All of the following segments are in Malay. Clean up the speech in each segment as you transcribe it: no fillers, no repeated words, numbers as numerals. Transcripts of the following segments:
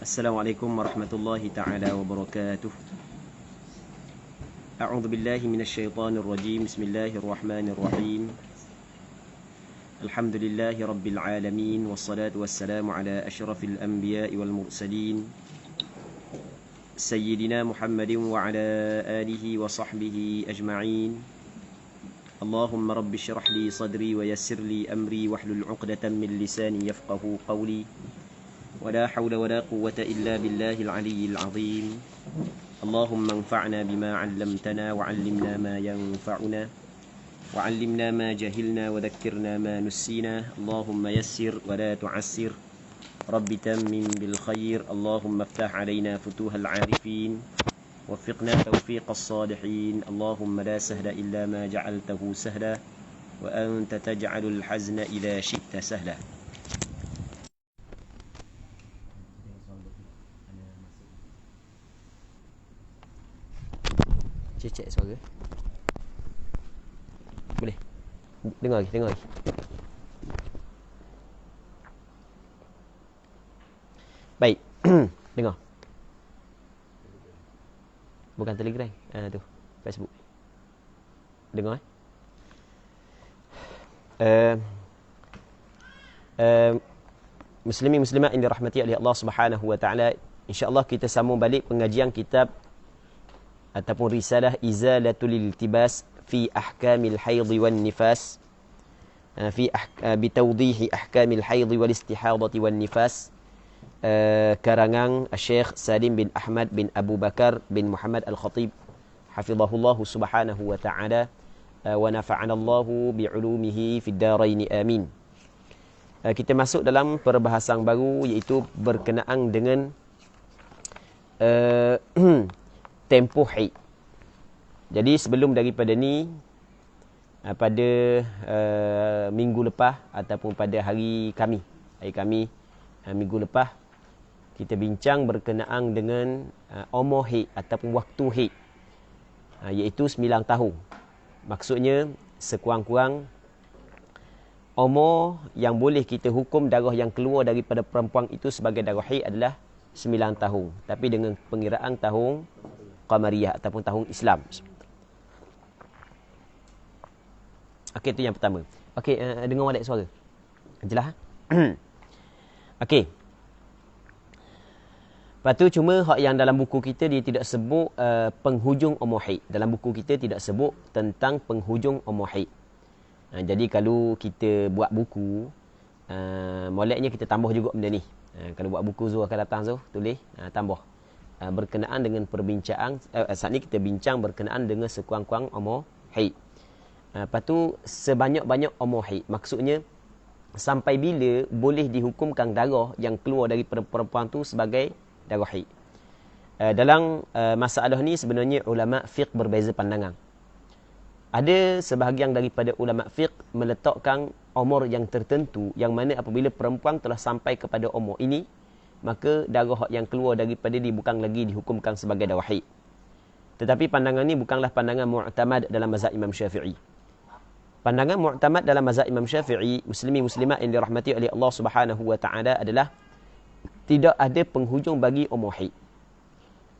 Assalamualaikum warahmatullahi ta'ala wabarakatuh. A'udzu billahi minasyaitonir rajim. Bismillahirrahmanirrahim. Alhamdulillahi rabbil alamin wassalatu wassalamu ala asyrafil anbiya'i wal mursalin sayyidina Muhammadin wa ala alihi wa sahbihi ajma'in. Allahumma rabbi syrah li sadri wa yassir li amri wahlul 'uqdatam min lisani yafqahu qawli. ولا حول ولا قوة إلا بالله العلي العظيم. اللهم انفعنا بما علمتنا وعلمنا ما ينفعنا وعلمنا ما جهلنا وذكرنا ما نسينا. اللهم يسر ولا تعسر. رب تمم بالخير. اللهم افتح علينا فتوح العارفين وفقنا توفيق الصالحين. اللهم لا سهل إلا ما جعلته سهلا وأنت تجعل الحزن إذا شئت سهلا. Cek suara. Boleh? Dengar lagi. Baik. Dengar. Bukan Telegram. Tu. Facebook. Dengar. Muslimin muslimat yang dirahmati oleh Allah Subhanahu wa taala, insya-Allah kita sambung balik pengajian kitab ataupun risalah Izalatul Iltibas fi Ahkamil Haid wan Nifas, fi bitawdihi Ahkamil Haid wal Istihadati wan Nifas, karangan Syekh Salim bin Ahmad bin Abu Bakar bin Muhammad Al-Khatib hafizahullah subhanahu wa ta'ala wa nafa'ana Allahu bi'ulumihi fid darain amin. Kita masuk dalam perbahasan baru, iaitu berkenaan dengan tempoh haid. Jadi sebelum daripada ni, pada minggu lepas ataupun pada hari kami minggu lepas, kita bincang berkenaan dengan umur haid ataupun waktu haid, iaitu 9 tahun. Maksudnya sekurang-kurang umur yang boleh kita hukum darah yang keluar daripada perempuan itu sebagai darah haid adalah 9 tahun, tapi dengan pengiraan tahun Qamariyah ataupun tahun Islam. Okey, itu yang pertama. Okey, dengar balik suara. Jelas? Okey. Lepas tu cuma hak yang dalam buku kita dia tidak sebut penghujung umur haid. Dalam buku kita tidak sebut tentang penghujung umur haid. Jadi kalau kita buat buku, moleknya kita tambah juga benda ni. Kalau buat buku Zul akan datang Zul, tulis, tambah. Berkenaan dengan perbincangan, saat ni kita bincang berkenaan dengan sekurang-kurang umur haid. Lepas tu sebanyak-banyak umur haid. Maksudnya sampai bila boleh dihukumkan darah yang keluar dari perempuan tu sebagai darah haid. Dalam masalah ni sebenarnya ulama fiqh berbeza pandangan. Ada sebahagian daripada ulama fiqh meletakkan umur yang tertentu, yang mana apabila perempuan telah sampai kepada umur ini, maka darah yang keluar daripada dia bukan lagi dihukumkan sebagai darah haid. Tetapi pandangan ni bukanlah pandangan mu'tamad dalam mazhab Imam Syafi'i. Pandangan mu'tamad dalam mazhab Imam Syafi'i, muslimin muslimat yang dirahmati oleh Allah Subhanahu wa taala, adalah tidak ada penghujung bagi umur haid.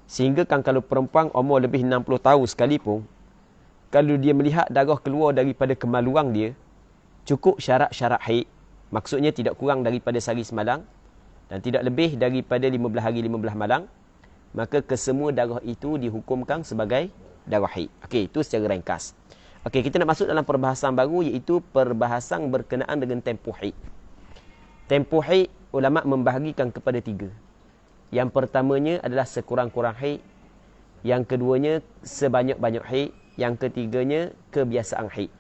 Sehingga kan kalau perempuan umur lebih 60 tahun sekalipun, kalau dia melihat darah keluar daripada kemaluan dia, cukup syarat-syarat haid, maksudnya tidak kurang daripada sehari semalam dan tidak lebih daripada 15 hari 15 malam, maka kesemua darah itu dihukumkan sebagai darah haid. Okey, itu secara ringkas. Okey, kita nak masuk dalam perbahasan baru, iaitu perbahasan berkenaan dengan tempoh haid. Tempoh haid ulama membahagikan kepada 3. Yang pertamanya adalah sekurang-kurang haid, yang keduanya sebanyak-banyak haid, yang ketiganya kebiasaan haid.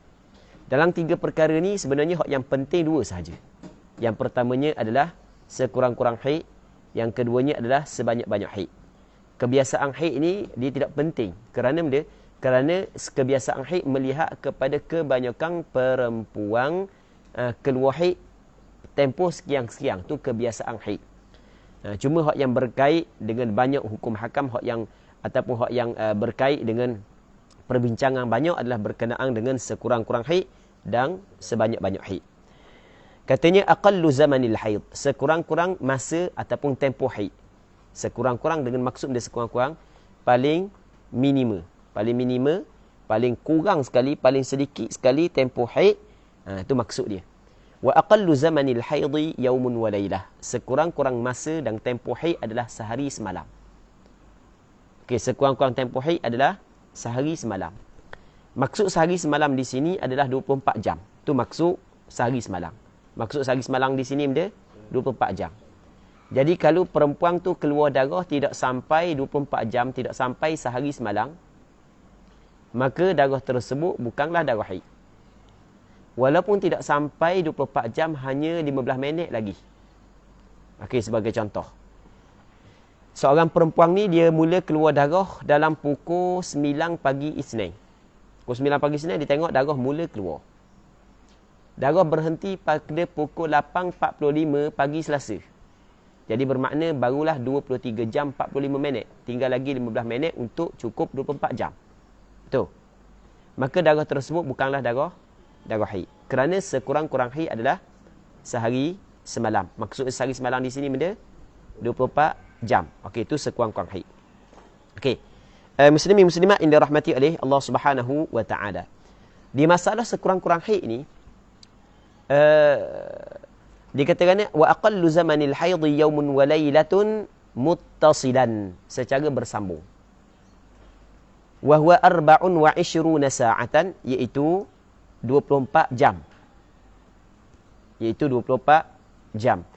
Dalam 3 perkara ni sebenarnya yang penting 2 sahaja. Yang pertamanya adalah sekurang-kurang haid, yang keduanya adalah sebanyak-banyak haid. Kebiasaan haid ni dia tidak penting. Kerana benda? Kerana kebiasaan haid melihat kepada kebanyakan perempuan keluar haid tempoh sekian-sekian, tu kebiasaan haid. Cuma hak yang berkait dengan banyak hukum hakam, hak yang ataupun hak yang berkait dengan perbincangan banyak adalah berkenaan dengan sekurang-kurang haid dan sebanyak-banyak haid. Katanya aqallu zamanil haid, sekurang-kurang masa ataupun tempoh haid. Sekurang-kurang dengan maksud dia sekurang-kurang paling minima, paling kurang sekali, paling sedikit sekali tempoh haid. Itu maksud dia. Wa aqallu zamanil haidhi yaumun wa lailah, sekurang-kurang masa dan tempoh haid adalah sehari semalam. Okey, sekurang-kurang tempoh haid adalah sehari semalam. Maksud sehari semalam di sini adalah 24 jam. Itu maksud sehari semalam. Maksud sehari semalam di sini dia 24 jam. Jadi kalau perempuan tu keluar darah tidak sampai 24 jam, tidak sampai sehari semalam, maka darah tersebut bukanlah darah haid. Walaupun tidak sampai 24 jam, hanya 15 minit lagi. Okey, sebagai contoh. Seorang perempuan ni dia mula keluar darah dalam pukul 9 pagi Isnin. Pukul 9 pagi Isnin dia tengok darah mula keluar. Darah berhenti pada pukul 8.45 pagi Selasa. Jadi bermakna barulah 23 jam 45 minit. Tinggal lagi 15 minit untuk cukup 24 jam. Betul? Maka darah tersebut bukanlah darah haid. Kerana sekurang-kurang haid adalah sehari semalam. Maksud sehari semalam di sini benda 24 jam. Okey, itu sekurang-kurang haid. Okey. Muslimin muslimat yang dirahmati oleh Allah Subhanahu wa taala. Di masalah sekurang-kurang haid ni dikatakan wa aqallu zamanil haid yaumun wa lailatun muttasilan, secara bersambung. Wa huwa 24 sa'atan, iaitu 24 jam. Iaitu 24 jam.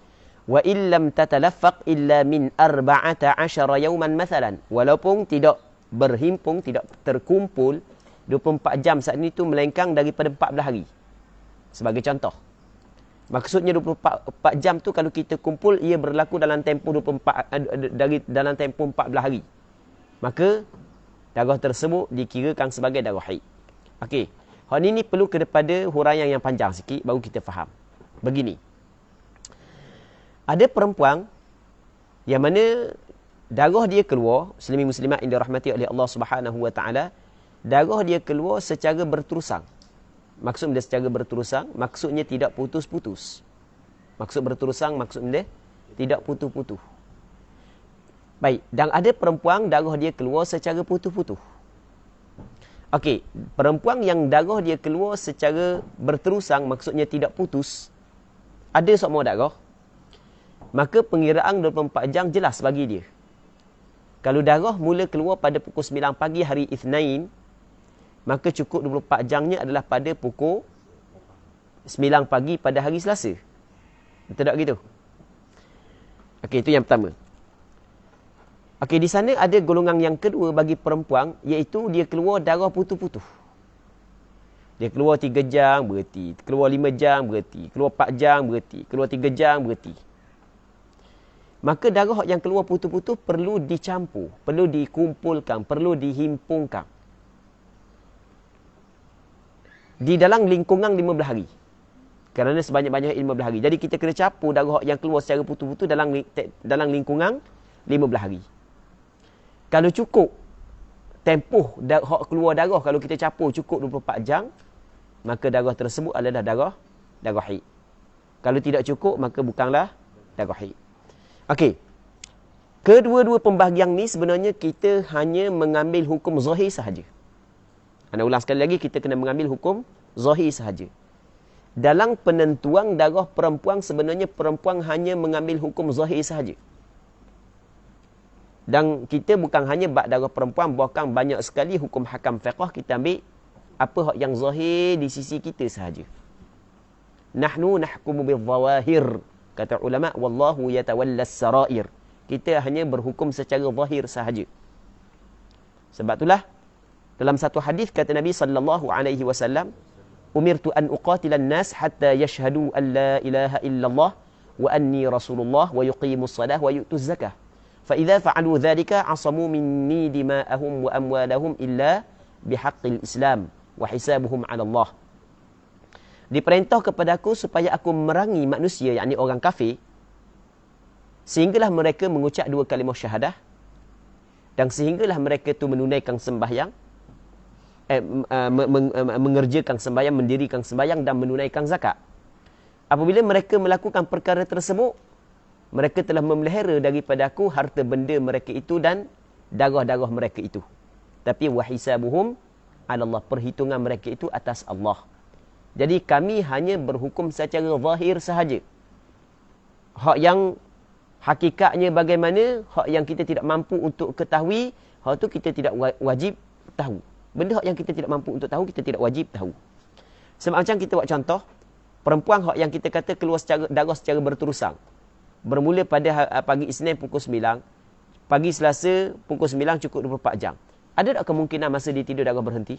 Wa illam tatalaffaq illa min 14 yawman mathalan, walaupun tidak berhimpun, tidak terkumpul 24 jam saat ini tu melengkang daripada 14 hari. Sebagai contoh. Maksudnya 24 jam tu kalau kita kumpul ia berlaku dalam tempoh 14 hari. Maka darah tersebut dikirakan sebagai darah haid. Okey. Hal ini perlu kepada huraian yang panjang sikit baru kita faham. Begini. Ada perempuan yang mana darah dia keluar, muslimin muslimat yang dirahmati oleh Allah Subhanahu wa taala, darah dia keluar secara berterusan. Maksud dia secara berterusan, maksudnya tidak putus-putus. Maksud berterusan, maksud dia tidak putus-putus. Baik, dan ada perempuan darah dia keluar secara putus-putus. Okey, perempuan yang darah dia keluar secara berterusan, maksudnya tidak putus, ada semua darah, maka pengiraan 24 jam jelas bagi dia. Kalau darah mula keluar pada pukul 9 pagi hari Isnin, maka cukup 24 jamnya adalah pada pukul 9 pagi pada hari Selasa. Betul tak gitu? Okey, itu yang pertama. Okey, di sana ada golongan yang kedua bagi perempuan, iaitu dia keluar darah putus-putus. Dia keluar 3 jam, berhenti. Keluar 5 jam, berhenti. Keluar 4 jam, berhenti. Keluar 3 jam, berhenti. Maka darah yang keluar putus-putus perlu dicampur, perlu dikumpulkan, perlu dihimpunkan di dalam lingkungan 15 hari. Kerana sebanyak-banyak 15 hari. Jadi kita kena campur darah yang keluar secara putus-putus dalam lingkungan 15 hari. Kalau cukup tempoh hak keluar darah, kalau kita campur cukup 24 jam, maka darah tersebut adalah darah haid. Kalau tidak cukup, maka bukanlah darah haid. Okey. Kedua-dua pembahagian ni sebenarnya kita hanya mengambil hukum zahir sahaja. Anda ulang sekali lagi, kita kena mengambil hukum zahir sahaja. Dalam penentuan darah perempuan, sebenarnya perempuan hanya mengambil hukum zahir sahaja. Dan kita bukan hanya bab darah perempuan, bahkan banyak sekali hukum hakam fiqh kita ambil apa hak yang zahir di sisi kita sahaja. Nahnu nahkumu bil-zawahir, kata ulama, wallahu yatawallas sarair. Kita hanya berhukum secara zahir sahaja. Sebab itulah dalam satu hadis kata Nabi sallallahu alaihi wasallam, umirtu an uqatilan nas hatta yashhadu an la ilaha illallah wa anni rasulullah wa yuqimus salah wa yu'tuz zakah. Fa idza fa'alu dhalika 'asamu minni dima'ahum wa amwalahum illa bihaqqil Islam wa hisabuhum 'ala Allah. Diperintah kepada aku supaya aku merangi manusia, yakni orang kafir, sehinggalah mereka mengucap 2 kalimah syahadah, dan sehinggalah mereka itu menunaikan sembahyang, mengerjakan sembahyang, mendirikan sembahyang dan menunaikan zakat. apabila mereka melakukan perkara tersebut, mereka telah memelihara daripada aku harta benda mereka itu dan darah-darah mereka itu. Tapi wahisabuhum 'ala Allah, perhitungan mereka itu atas Allah. Jadi kami hanya berhukum secara zahir sahaja. Hak yang hakikatnya bagaimana, hak yang kita tidak mampu untuk ketahui, hak tu kita tidak wajib tahu. Benda hak yang kita tidak mampu untuk tahu, kita tidak wajib tahu. Sebab macam kita buat contoh, perempuan hak yang kita kata keluar darah secara berterusan. Bermula pada pagi Isnin pukul 9, pagi Selasa pukul 9 cukup 24 jam. Ada tak kemungkinan masa dia tidur darah berhenti?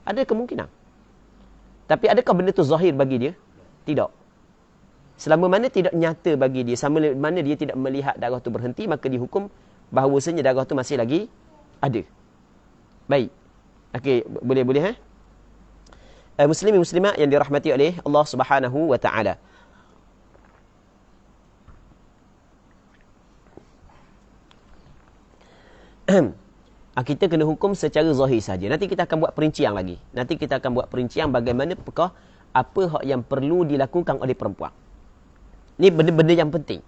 Ada kemungkinan. Tapi adakah benda tu zahir bagi dia? Tidak. Selama mana tidak nyata bagi dia, selama mana dia tidak melihat darah tu berhenti, maka dihukum bahawasanya darah tu masih lagi ada. Baik. Okey, boleh Muslimin muslimat yang dirahmati oleh Allah Subhanahu wa taala. Kita kena hukum secara zahir saja. Nanti kita akan buat perincian lagi. Nanti kita akan buat perincian bagaimana apa hak yang perlu dilakukan oleh perempuan. Ini benda-benda yang penting.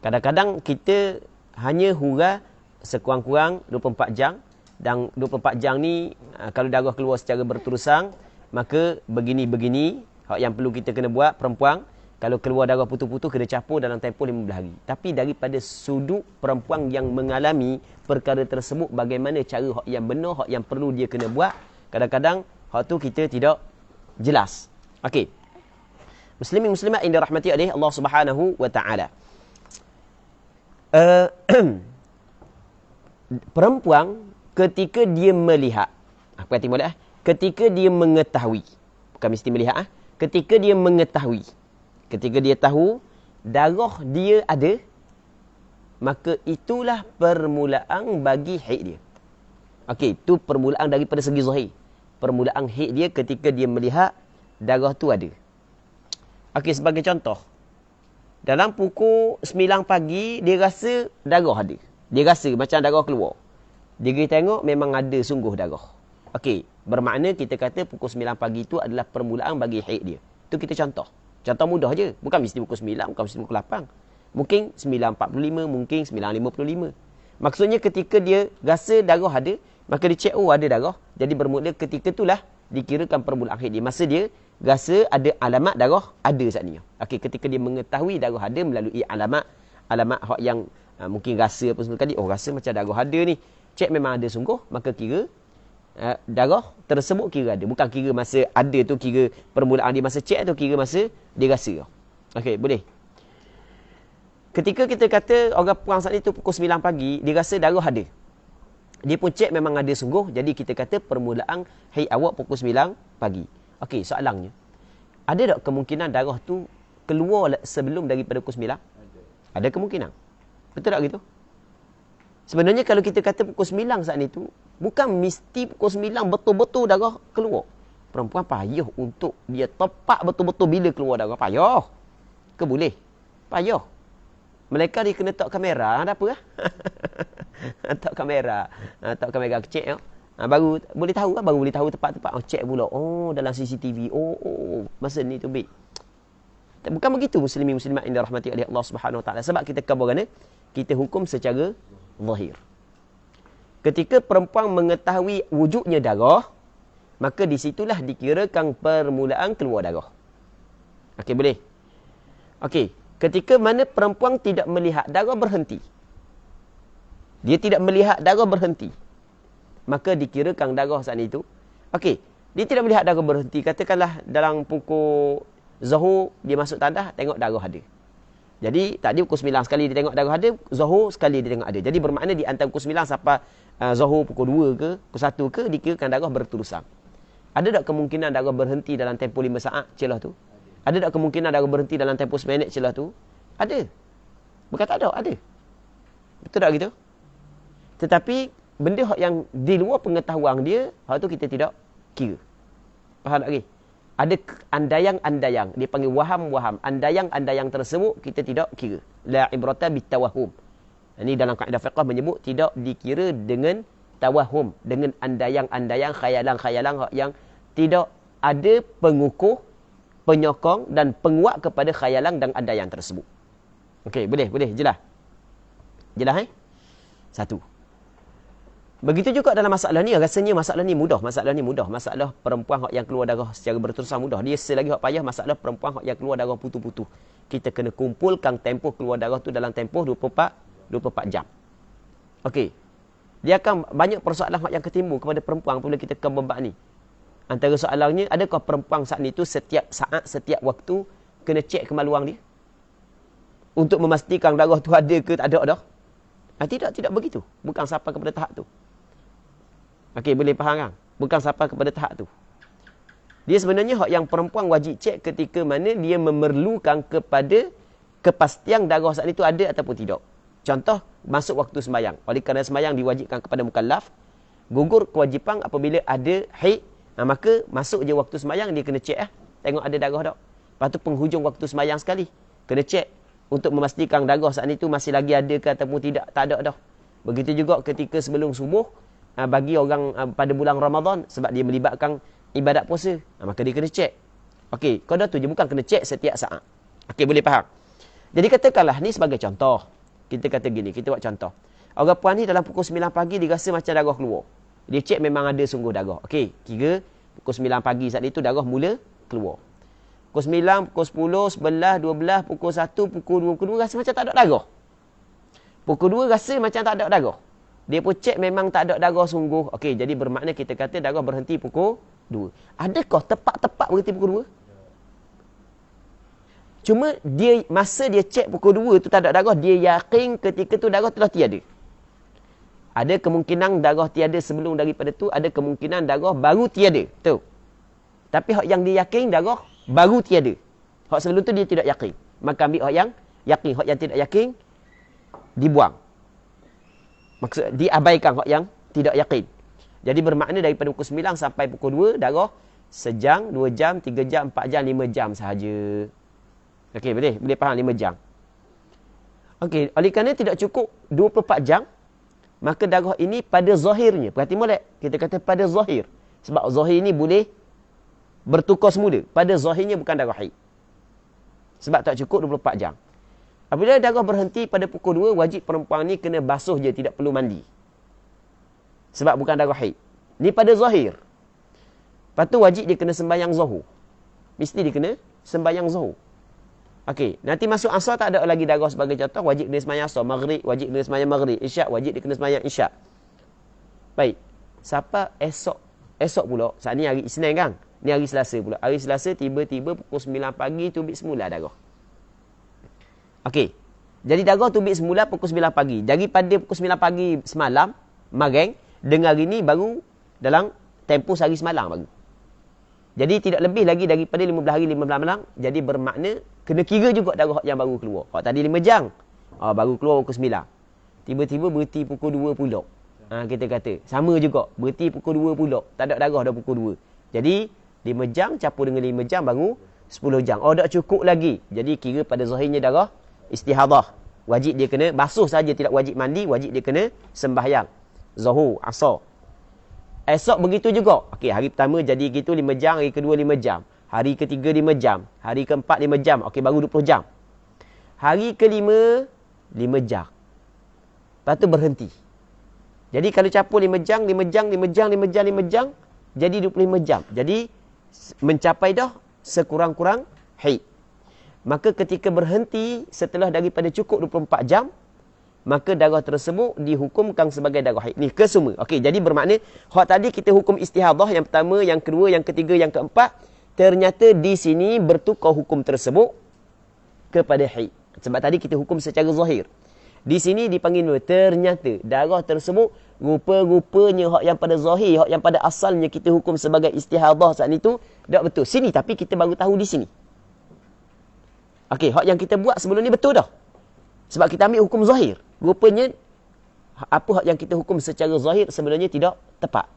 Kadang-kadang kita hanya hura sekurang-kurang 24 jam. Dan 24 jam ni, kalau darah keluar secara berterusan, maka begini-begini, hak yang perlu kita kena buat, perempuan, kalau keluar darah putus-putus, kena capur dalam tempoh 15 hari. Tapi daripada sudut perempuan yang mengalami perkara tersebut, bagaimana cara hak yang benar, hak yang perlu dia kena buat, kadang-kadang hak tu kita tidak jelas. Okey. Muslimin muslimat yang dirahmati oleh Allah Subhanahu wa taala. Perempuan ketika dia melihat, apa kata boleh? Ketika dia mengetahui, bukan mesti melihat, ketika dia mengetahui, ketika dia tahu darah dia ada, maka itulah permulaan bagi haid dia. Okey, itu permulaan daripada segi zahir. Permulaan haid dia ketika dia melihat darah tu ada. Okey, sebagai contoh, dalam pukul 9 pagi dia rasa darah ada. Dia rasa macam darah keluar. Dia pergi tengok memang ada sungguh darah. Okey, bermakna kita kata pukul 9 pagi itu adalah permulaan bagi haid dia. Itu kita contoh. Contoh mudah je. Bukan mesti pukul 9, bukan mesti pukul 8. Mungkin 9.45, mungkin 9.55. Maksudnya ketika dia rasa darah ada, maka dia cek, oh ada darah. Jadi bermula ketika itulah dikirakan permulaan haid dia. Masa dia rasa ada alamat darah ada saat ni. Okey, ketika dia mengetahui darah ada melalui alamat hak yang mungkin rasa apa semua tadi, oh rasa macam darah ada ni. Cek memang ada sungguh, maka kira darah tersebut kira ada. Bukan kira masa ada tu kira permulaan dia masa cek tu kira masa dia rasa. Okey, boleh. Ketika kita kata orang perang saat itu pukul 9 pagi, dia rasa darah ada. Dia pun cek memang ada sungguh, jadi kita kata permulaan haid awak pukul 9 pagi. Okey, soalannya, ada tak kemungkinan darah tu keluar sebelum daripada pukul 9? Ada kemungkinan. Betul tak gitu? Sebenarnya kalau kita kata pukul 9 saat itu, bukan mesti pukul 9 betul-betul darah keluar. Perempuan payah untuk dia tepat betul-betul bila keluar darah. Payah. Ke boleh? Payah. Mereka dia kena tak kamera. Ada apa? Tak kamera. Tak kamera kecil. Baru boleh tahu kan? Baru boleh tahu tepat-tepat. Cek pula. Oh, dalam CCTV. Oh, masa ni tu baik. Bukan begitu muslimin muslimat yang dirahmati oleh Allah Subhanahu Wa Taala. Sebab kita kabarkan kita hukum secara zahir. Ketika perempuan mengetahui wujudnya darah, maka di situlah dikirakan permulaan keluar darah. Okey, boleh? Okey, ketika mana perempuan tidak melihat darah berhenti. Dia tidak melihat darah berhenti. Maka dikirakan darah saat itu. Okey, dia tidak melihat darah berhenti. Katakanlah dalam pukul Zuhur dia masuk tandas, tengok darah ada. Jadi tadi pukul 9 sekali dia tengok darah ada, Zuhur sekali dia tengok ada. Jadi bermakna di antara pukul 9 sampai Zuhur pukul 2 ke, pukul 1 ke, dikirakan darah berterusan. Ada tak kemungkinan darah berhenti dalam tempoh 5 saat celah tu? Ada tak kemungkinan darah berhenti dalam tempoh 10 minit celah tu? Ada. Bukan tak ada, ada. Betul tak gitu? Tetapi benda yang di luar pengetahuan dia, hal tu kita tidak kira. Faham tak lagi? Ada andayang-andayang. Dia panggil waham-waham. Andayang-andayang tersebut kita tidak kira. La ibrata bitawahum. Ini dalam kaedah fiqh menyebut tidak dikira dengan tawahum. Dengan andayang-andayang, khayalan-khayalan yang tidak ada pengukur penyokong dan penguat kepada khayalan dan andaian tersebut. Okey, boleh jelas. Jelas Satu. Begitu juga dalam masalah ni, rasanya masalah ni mudah. Masalah perempuan yang keluar darah secara berterusan mudah. Dia selagi hak payah masalah perempuan yang keluar darah putus-putus. Kita kena kumpulkan tempoh keluar darah tu dalam tempoh 24 jam. Okey. Dia akan banyak persoalan yang ketimbul kepada perempuan apabila kita akan membab ni. Antara soalannya, adakah perempuan saat ni tu setiap saat, setiap waktu kena cek kemaluan dia? Untuk memastikan darah tu ada ke tak ada dah? Tidak begitu. Bukan sampai kepada tahap tu. Okey, boleh faham kan? Bukan sampai kepada tahap tu. Dia sebenarnya hak yang perempuan wajib cek ketika mana dia memerlukan kepada kepastian darah saat itu ada ataupun tidak. Contoh, masuk waktu sembahyang. Oleh kerana sembahyang diwajibkan kepada mukallaf, gugur kewajipan apabila ada haid, maka masuk je waktu sembahyang dia kena cek tengok ada darah tak. Lepas tu penghujung waktu sembahyang sekali, kena cek untuk memastikan darah saat itu masih lagi ada ke ataupun tidak, tak ada dah. Begitu juga ketika sebelum subuh, bagi orang pada bulan Ramadan, sebab dia melibatkan ibadat puasa, maka dia kena cek. Okey, kau dah tu je, bukan kena cek setiap saat. Okey, boleh faham? Jadi katakanlah ni sebagai contoh. Kita kata gini, kita buat contoh. Orang puan ni dalam pukul 9 pagi dia rasa macam darah keluar. Dia cek memang ada sungguh darah. Okey, kira pukul 9 pagi saat itu darah mula keluar. Pukul 9, pukul 10, 11, 12, pukul 1, pukul 2, pukul 2 rasa macam tak ada darah. Pukul 2 rasa macam tak ada darah. Dia pun cek memang tak ada darah sungguh. Okey, jadi bermakna kita kata darah berhenti pukul 2. Adakah tepat-tepat berhenti pukul 2? Cuma dia masa dia cek pukul 2 tu tak ada darah, dia yakin ketika tu darah telah tiada. Ada kemungkinan darah tiada sebelum daripada tu, ada kemungkinan darah baru tiada. Tu. Tapi hak yang dia yakin darah baru tiada. Hak sebelum tu dia tidak yakin. Maka ambil hak yang yakin, hak yang tidak yakin dibuang. Maksud diabaikan hak yang tidak yakin. Jadi bermakna daripada pukul 9 sampai pukul 2 darah sejam, 2 jam, 3 jam, 4 jam, 5 jam sahaja. Okey, boleh faham 5 jam. Okey, oleh kerana tidak cukup 24 jam, maka darah ini pada zahirnya, perhati molek, kita kata pada zahir. Sebab zahir ini boleh bertukar semula. Pada zahirnya bukan darah haid. Sebab tak cukup 24 jam. Apabila darah berhenti pada pukul 2, wajib perempuan ni kena basuh je, tidak perlu mandi. Sebab bukan darah haid. Ni pada zahir. Lepas tu wajib dia kena sembahyang zuhur. Mesti dia kena sembahyang zuhur. Okey, nanti masuk asar tak ada lagi darah sebagai contoh, wajib kena sembahyang asar. Maghrib, wajib kena sembahyang maghrib. Isyak, wajib dia kena sembahyang isyak. Baik. Siapa esok pula, saat ni hari Isnin kan? Ni hari Selasa pula. Hari Selasa tiba-tiba pukul 9 pagi tubik semula darah. Okey. Jadi darah tubik semula pukul 9 pagi. Daripada pukul 9 pagi semalam, maghrib, dengan hari ni baru dalam tempoh sehari semalam baru. Jadi tidak lebih lagi daripada 15 hari 15 malam. Jadi bermakna kena kira juga darah yang baru keluar. Kalau tadi 5 jam, baru keluar pukul 9. Tiba-tiba berhenti pukul 2 pula. Kita kata sama juga, berhenti pukul 2 pula. Tak ada darah dah pukul 2. Jadi 5 jam campur dengan 5 jam baru 10 jam. Tak cukup lagi. Jadi kira pada zahirnya darah istihadah. Wajib dia kena basuh saja, tidak wajib mandi, wajib dia kena sembahyang zuhur, asar. Esok begitu juga. Okey, hari pertama jadi gitu 5 jam, hari kedua 5 jam. Hari ketiga 5 jam, hari keempat 5 jam. Okey, baru 20 jam. Hari kelima 5 jam. Lepas tu berhenti. Jadi kalau campur 5 jam, 5 jam, 5 jam, 5 jam, 5 jam, jadi 25 jam. Jadi mencapai dah sekurang-kurang haid. Maka ketika berhenti setelah daripada cukup 24 jam, maka darah tersebut dihukumkan sebagai darah haid. Ni ke semua. Okey, jadi bermakna hak tadi kita hukum istihadah yang pertama, yang kedua, yang ketiga, yang keempat, ternyata di sini bertukar hukum tersebut kepada haid. Sebab tadi kita hukum secara zahir. Di sini dipanggil ternyata darah tersebut rupa-rupanya hak yang pada zahir, hak yang pada asalnya kita hukum sebagai istihadah saat itu tak betul. Sini tapi kita baru tahu di sini. Okey, hak yang kita buat sebelum ni betul dah. Sebab kita ambil hukum zahir. Rupanya apa hak yang kita hukum secara zahir sebenarnya tidak tepat.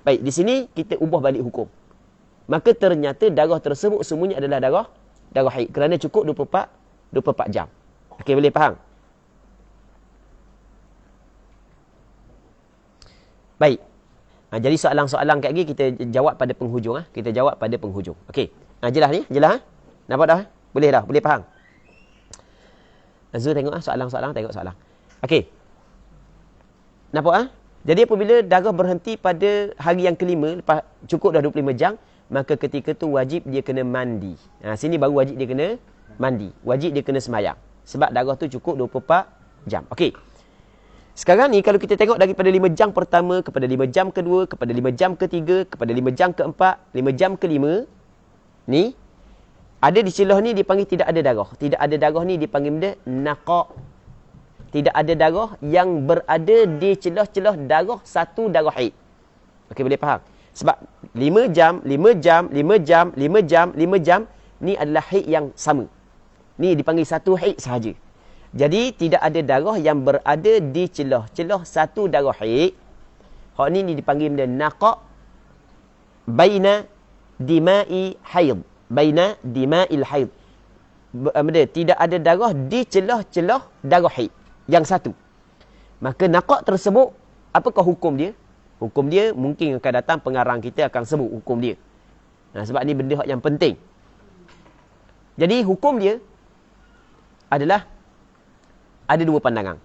Baik, di sini kita ubah balik hukum. Maka ternyata darah tersebut semuanya adalah darah haid kerana cukup 24 jam. Okey, boleh faham? Baik. Jadi soalan-soalan kat lagi kita jawab pada penghujung. Kita jawab pada penghujung. Okey. Jelas ni? Jelas? Nampak dah? Boleh dah? Boleh faham? Azul tengok soalan-soalan, tengok soalan. Okey. Nampak? Jadi apabila darah berhenti pada hari yang kelima, lepas cukup dah 25 jam, maka ketika tu wajib dia kena mandi. Sini baru wajib dia kena mandi. Wajib dia kena semayang. Sebab darah tu cukup 24 jam. Okey. Sekarang ni kalau kita tengok daripada 5 jam pertama, kepada 5 jam kedua, kepada 5 jam ketiga, kepada 5 jam keempat, 5 jam kelima, ni, ada di celah ni dipanggil tidak ada darah. Tidak ada darah ni dipanggil benda naqa'. Tidak ada darah yang berada di celah-celah darah satu darah haid. Okey, boleh faham? Sebab 5 jam, 5 jam, 5 jam, 5 jam, 5 jam, ni adalah haid yang sama. Ni dipanggil satu haid sahaja. Jadi, tidak ada darah yang berada di celah-celah satu darah haid. Hak ni dipanggil benda naqa' baina dima'i haid. Baina dima'il haid. Benda, tidak ada darah di celah-celah darah haid. Yang satu. Maka naqa' tersebut, apakah hukum dia? Hukum dia mungkin akan datang pengarang kita akan sebut hukum dia. Sebab ni benda yang penting. Jadi hukum dia adalah ada dua pandangan.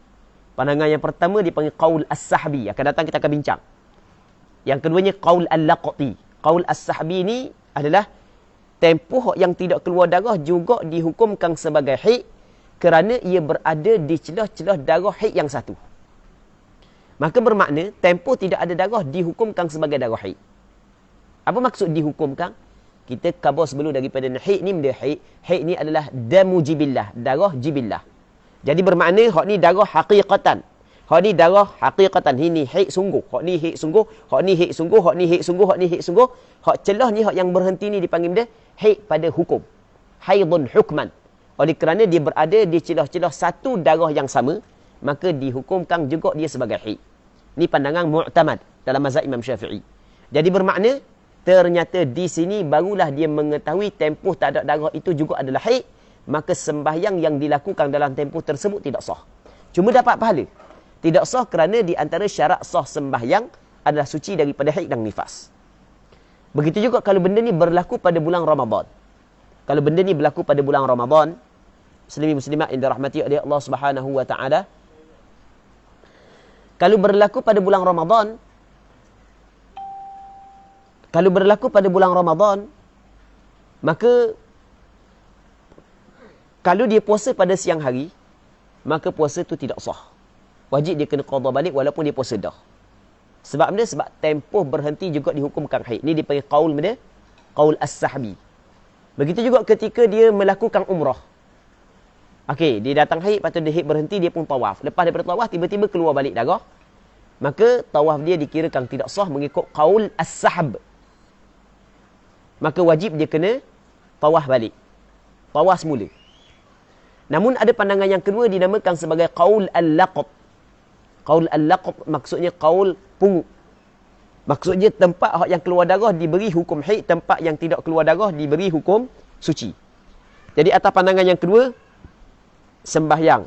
Pandangan yang pertama dipanggil qaul as-sahbi. Akan datang kita akan bincang. Yang keduanya qaul al-laqti. Qaul as-sahbi ni adalah tempoh yang tidak keluar darah juga dihukumkan sebagai haid kerana ia berada di celah-celah darah haid yang satu. Maka bermakna tempoh tidak ada darah dihukumkan sebagai darah haid. Apa maksud dihukumkan? Kita khabar sebelum daripada haid ni benda haid. Haid ni adalah damu jibillah, darah jibillah. Jadi bermakna hak ni darah haqiqatan. Hak ni darah haqiqatan. Ini haid sungguh. Hak ni haid sungguh. Hak ni haid sungguh. Hak ni haid sungguh. Hak ni haid sungguh. Hak celah ni hak yang berhenti ni dipanggil benda haid pada hukum. Haidun hukman. Oleh kerana dia berada di celah-celah satu darah yang sama, maka dihukumkan juga dia sebagai haid. Ini pandangan mu'tamad dalam mazhab Imam Syafi'i. Jadi bermakna ternyata di sini barulah dia mengetahui tempoh tak ada darah itu juga adalah haid, maka sembahyang yang dilakukan dalam tempoh tersebut tidak sah. Cuma dapat pahala. Tidak sah kerana di antara syarat sah sembahyang adalah suci daripada haid dan nifas. Begitu juga kalau benda ni berlaku pada bulan Ramadan. Kalau benda ni berlaku pada bulan Ramadan, muslimin muslimat yang dirahmati oleh Allah Subhanahu wa taala, kalau berlaku pada bulan Ramadan, maka kalau dia puasa pada siang hari, maka puasa tu tidak sah. Wajib dia kena qada balik walaupun dia puasa dah. Sebab benda? Sebab tempoh berhenti juga dihukumkan haid. Ni dipanggil qaul benda? Qaul as-sahbi. Begitu juga ketika dia melakukan umrah. Okey, dia datang haid, lepas tu dia haid berhenti, dia pun tawaf. Lepas daripada tawaf, tiba-tiba keluar balik darah. Maka tawaf dia dikirakan tidak sah mengikut qaul as-sahb. Maka wajib dia kena tawaf balik. Tawaf semula. Namun ada pandangan yang kedua dinamakan sebagai qaul al-laqt. Qaul al-laqt maksudnya qaul pungut. Maksudnya tempat yang keluar darah diberi hukum haid, tempat yang tidak keluar darah diberi hukum suci. Jadi atas pandangan yang kedua, sembahyang,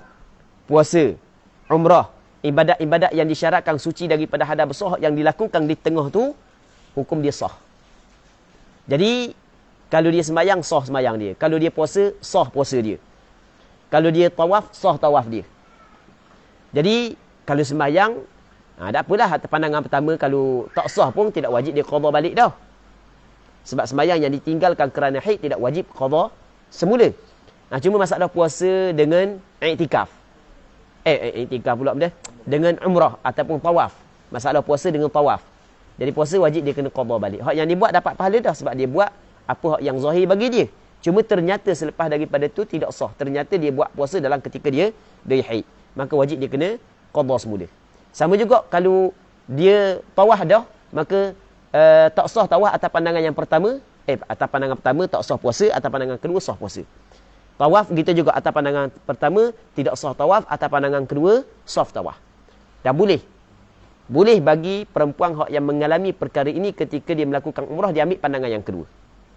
puasa, umrah, ibadat-ibadat yang disyaratkan suci daripada hadas besar yang dilakukan di tengah tu, hukum dia sah. Jadi kalau dia sembahyang, sah sembahyang dia. Kalau dia puasa, sah puasa dia. Kalau dia tawaf, sah tawaf dia. Jadi kalau sembahyang, tak apalah atas pandangan pertama, kalau tak sah pun tidak wajib dia qada balik dah. Sebab sembahyang yang ditinggalkan kerana haid tidak wajib qada semula. Cuma masalah puasa dengan i'tikaf. I'tikaf pula benda. Dengan umrah ataupun tawaf. Masalah puasa dengan tawaf. Jadi puasa wajib dia kena qada balik. Hak yang dia buat dapat pahala dah sebab dia buat apa hak yang zahir bagi dia. Cuma ternyata selepas daripada tu tidak sah. Ternyata dia buat puasa dalam ketika dia haid. Maka wajib dia kena qada semula. Sama juga kalau dia tawaf dah, maka tak sah tawaf atas pandangan yang pertama. Atas pandangan pertama tak sah puasa, atas pandangan kedua sah puasa. Tawaf kita juga atas pandangan pertama tidak sah tawaf, atas pandangan kedua sah tawaf. Dan boleh bagi perempuan yang mengalami perkara ini ketika dia melakukan umrah, dia ambil pandangan yang kedua.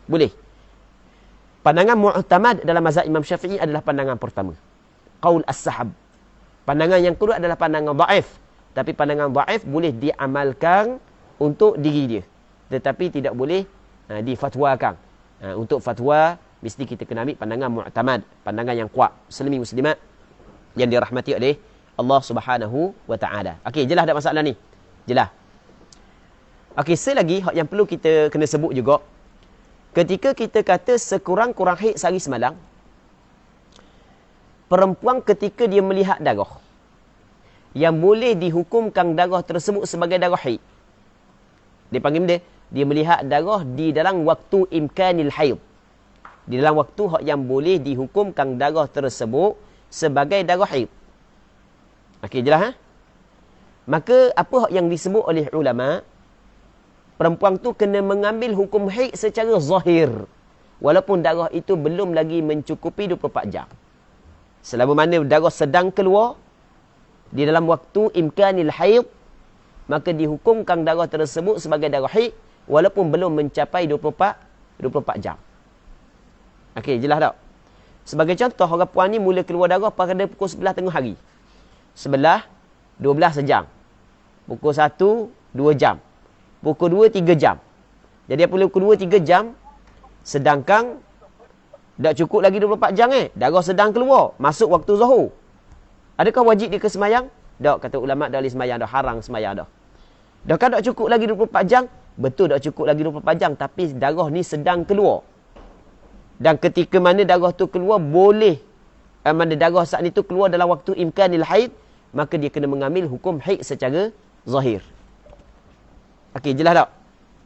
Boleh. Pandangan mu'tamad dalam mazhab Imam Syafi'i adalah pandangan pertama. Qaul as-sahab. Pandangan yang kedua adalah pandangan dhaif. Tapi pandangan dhaif boleh diamalkan untuk diri dia. Tetapi tidak boleh difatwakan. Untuk fatwa mesti kita kena ambil pandangan mu'tamad, pandangan yang kuat. Muslimin muslimat yang dirahmati oleh Allah Subhanahu wa taala. Okey, jelas tak masalah ni? Jelas. Okey, selagi yang perlu kita kena sebut juga, ketika kita kata sekurang-kurang haid sehari semalam, perempuan ketika dia melihat darah yang boleh dihukumkan darah tersebut sebagai darah haid. Dia panggil dia melihat darah di dalam waktu imkanil haid. Di dalam waktu yang boleh dihukumkan darah tersebut sebagai darah haid. Okey, jelas Maka apa yang disebut oleh ulama, perempuan tu kena mengambil hukum haid secara zahir. Walaupun darah itu belum lagi mencukupi 24 jam. Selama mana darah sedang keluar di dalam waktu imkanil haid, maka dihukumkan darah tersebut sebagai darah haid walaupun belum mencapai 24 jam. Okey, jelas tak? Sebagai contoh, orang puan ni mula keluar darah pada pukul 11 tengah hari. 11, 12 sejam. Pukul 1, 2 jam. Pukul 2, 3 jam. Jadi apabila pukul 2, 3 jam, sedangkan tak cukup lagi 24 jam darah sedang keluar. Masuk waktu zuhur. Adakah wajib dia ke semayang? Tak, kata ulama' dah boleh semayang dah. Haram semayang dah. Dah kan tak cukup lagi 24 jam? Betul tak cukup lagi 24 jam. Tapi darah ni sedang keluar. Dan ketika mana darah tu keluar, boleh. Mana darah saat ni tu keluar dalam waktu imkanil haid, maka dia kena mengambil hukum haid secara zahir. Okey, jelas tak?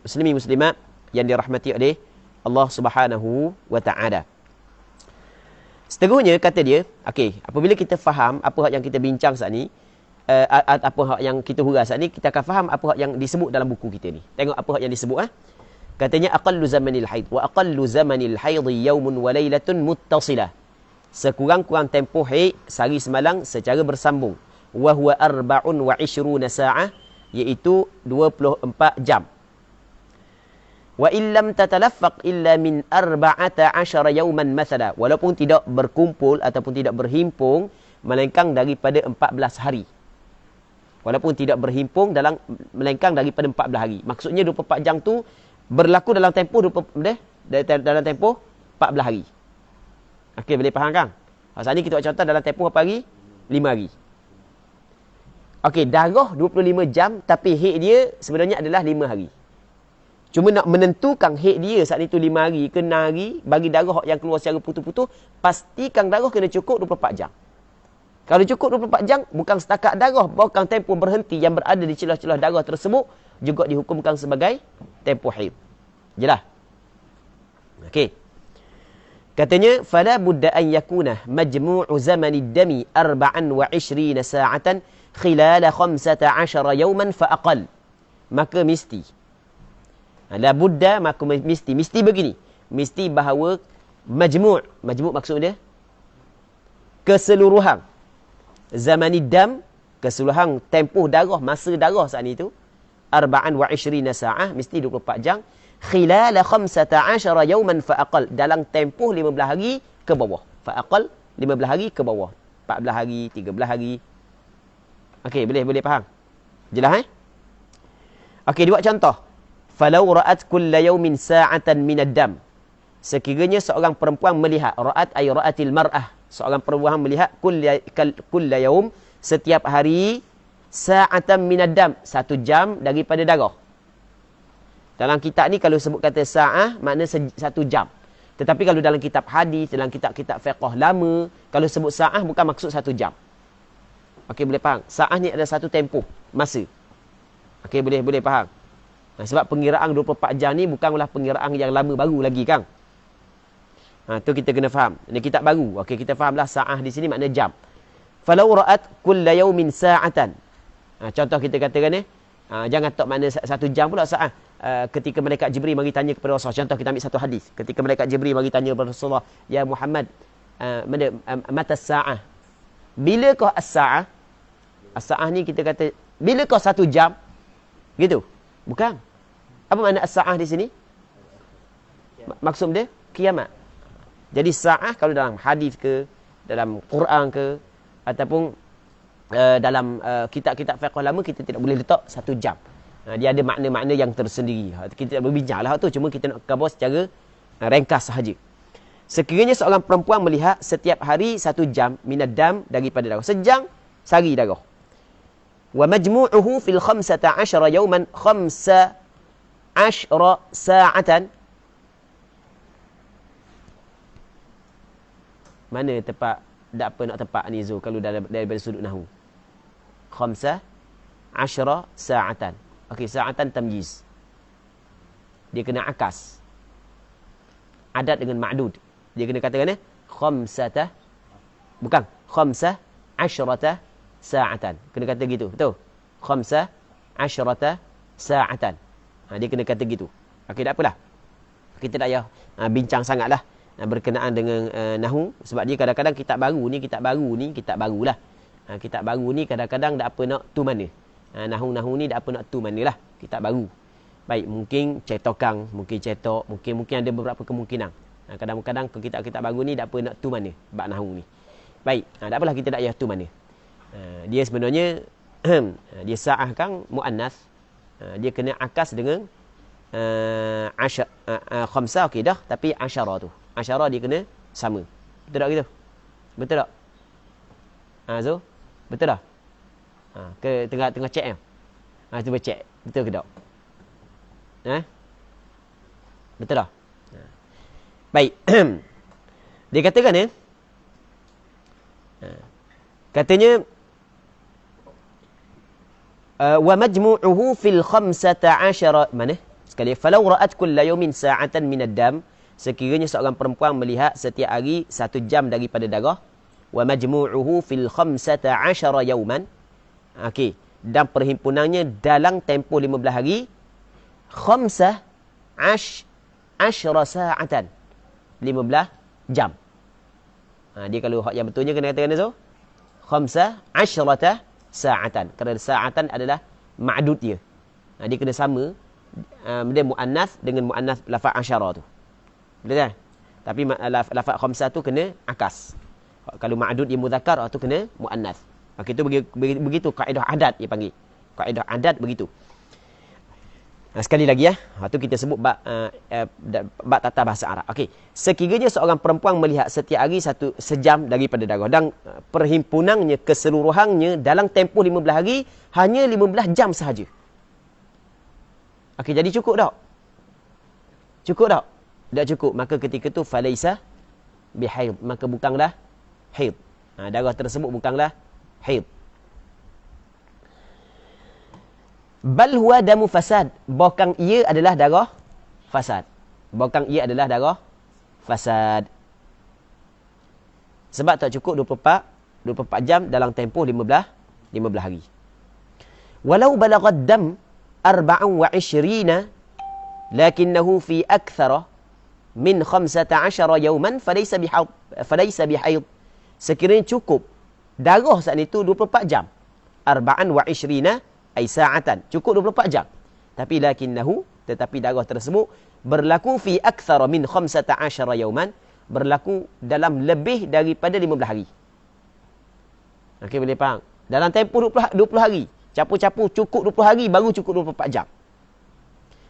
Muslimin muslimat yang dirahmati oleh Allah Subhanahu wa taala. Seterusnya kata dia, okey, apabila kita faham apa yang kita bincang saat ni, apa yang kita huraikan saat ni, kita akan faham apa yang disebut dalam buku kita ni. Tengok apa yang disebut Katanya aqallu zamanil haid wa aqallu zamanil haid yawmun wa lailatun muttasilah. Sekurang-kurang tempoh haid sehari semalam secara bersambung. Wa huwa 24 sa'ah, iaitu 24 jam. Wa illam tatalaffaq illa min 14 yawman mathala, walaupun tidak berkumpul ataupun tidak berhimpun melainkan daripada 14 hari. Walaupun tidak berhimpun melainkan daripada 14 hari. Maksudnya 24 jam tu berlaku dalam tempoh dalam tempoh 14 hari. Okey, boleh faham kan? Saat ni kita buat contoh dalam tempoh berapa hari? 5 hari. Okey, darah 25 jam tapi haid dia sebenarnya adalah 5 hari. Cuma nak menentukan haid dia saat itu 5 hari ke 6 hari, bagi darah yang keluar secara putus-putus, pastikan darah kena cukup 24 jam. Kalau cukup 24 jam, bukan setakat darah, bahkan tempoh berhenti yang berada di celah-celah darah tersebut juga dihukumkan sebagai tempoh haid. Jelas? Okey. Katanya, fala budda an yakuna majmu'u zamanid dami 24 sa'atan khilal 15 yawman fa aqal. Maka mesti. La budda, maka mesti begini. Mesti bahawa majmu' maksud dia keseluruhan zamanid dam, keseluruhan tempoh darah, masa darah saat itu 24 sa'ah, mesti 24 jam, khilal 15 yawman fa aqal, dalam tempoh 15 hari ke bawah. Fa aqal 15 hari ke bawah. 14 hari, 13 hari. Okey, boleh faham? Jelas Okey, buat contoh. Falau ra'at kulla yawmin sa'atan minad dam. Sekiranya seorang perempuan melihat, ra'at ay ra'atil mar'ah, seorang perempuan melihat kulla yawm, setiap hari, sa'atan minad dam, 1 jam daripada darah. Dalam kitab ni kalau sebut kata sa'ah, makna 1 jam. Tetapi kalau dalam kitab hadis, dalam kitab-kitab fiqh lama, kalau sebut sa'ah bukan maksud 1 jam. Okey, boleh faham? Sa'ah ni ada satu tempoh, masa. Okey, boleh faham? Sebab pengiraan 24 jam ni bukanlah pengiraan yang lama baru lagi kan. Tu kita kena faham. Ini kitab baru. Okey, kita fahamlah sa'ah di sini makna jam. Falau ra'at kulla yawmin sa'atan. Contoh kita katakan jangan tak makna 1 jam pula sa'ah. Ketika malaikat Jibril mari tanya kepada Rasulullah. Contoh kita ambil satu hadis. Ketika malaikat Jibril mari tanya kepada Rasulullah, ya Muhammad, mata sa'ah? Bila kau as-sa'ah? As-sa'ah ni kita kata bila kau 1 jam? Gitu. Bukan. Apa makna as-sa'ah di sini? Maksud dia kiamat. Jadi sa'ah kalau dalam hadis ke, dalam Quran ke, ataupun dalam kitab-kitab fiqh lama, kita tidak boleh letak 1 jam. Dia ada makna-makna yang tersendiri. Kita tak berbincanglah tu, cuma kita nak cover secara ringkas sahaja. Sekiranya seorang perempuan melihat setiap hari 1 jam minad dam daripada darah. Sejam sehari darah. Wa majmu'uhu fil 15 yawman 15 sa'atan. Mana tepat, tak apa nak tepat ni Zul kalau daripada sudut nahwu. 15 sa'atan. Okey, sa'atan tamyiz. Dia kena akas. Adat dengan ma'dud. Dia kena katakan khamsata, bukan, 15 sa'atan. Kena kata gitu, betul? 15 sa'atan. Dia kena kata gitu. Okey, tak apalah. Kita tak payah bincang sangatlah berkenaan dengan nahwu. Sebab dia kadang-kadang kitab baru ni kitab barulah. Kitab baru ni kadang-kadang tak apa nak tu mana. Nahwu ni tak apa nak tu manalah. Kitab baru. Baik, mungkin cetokan, mungkin cetok, mungkin ada beberapa kemungkinan. Kadang-kadang kitab-kitab baru ni tak apa nak tu mana bab nahwu ni. Baik, tak apalah kita tak payah tu mana. Dia sebenarnya dia sa'ahkan muannas. Dia kena akas dengan khamsah, okey dah, tapi asyara tu. Asyara dia kena sama. Betul tak gitu? Betul tak? Zo, betul tak? Ke tengah check cuba check. Betul ke tak? Betul tak? Baik. Dia katakan katanya wa majmu'uhu fil 15 mana? Sekali, falau ra'at kulla yawmin sa'atan minad dam, sekiranya seorang perempuan melihat setiap hari 1 jam daripada darah, wa majmu'uhu fil 15 yawman. Okey, dan perhimpunannya dalam tempoh 15 hari 15 sa'atan. 15 jam. Dia kalau hak yang betulnya kena katakan so 15 sa'atan. Kerana sa'atan adalah ma'dud dia. Dia kena sama dia muannas dengan muannas lafaz asyara tu. Betul tak? Tapi lafaz khamsah tu kena akas. Kalau ma'dud dia muzakkar tu kena muannas. Okey, tu begitu kaedah adat dia panggil. Kaedah adat begitu. Sekali lagi tu kita sebut bab tata bahasa Arab. Okey, sekiranya seorang perempuan melihat setiap hari sejam daripada darah dan perhimpunannya keseluruhannya dalam tempoh 15 hari hanya 15 jam sahaja. Okey, jadi cukup tak? Cukup tak? Tak cukup. Maka ketika tu falaisa bihaid, maka bukanlah haid. Darah tersebut bukanlah haid. Bal huwa damu fasad, bahkan ia adalah darah fasad. Bahkan ia adalah darah fasad. Sebab tak cukup 24 jam dalam tempoh 15 hari. Walau balagad dam 24 lakinnahu fi akthara min 15 yawman falaysa bihaid. Sekiranya cukup darah saat itu 24 jam. 24 ay sa'atan, cukup 24 jam. Tapi tetapi darah tersebut berlaku fi akthara min 15 yawman, berlaku dalam lebih daripada 15 hari. Okey, boleh faham? Dalam tempoh 20 hari, capu-capu cukup 20 hari baru cukup 24 jam.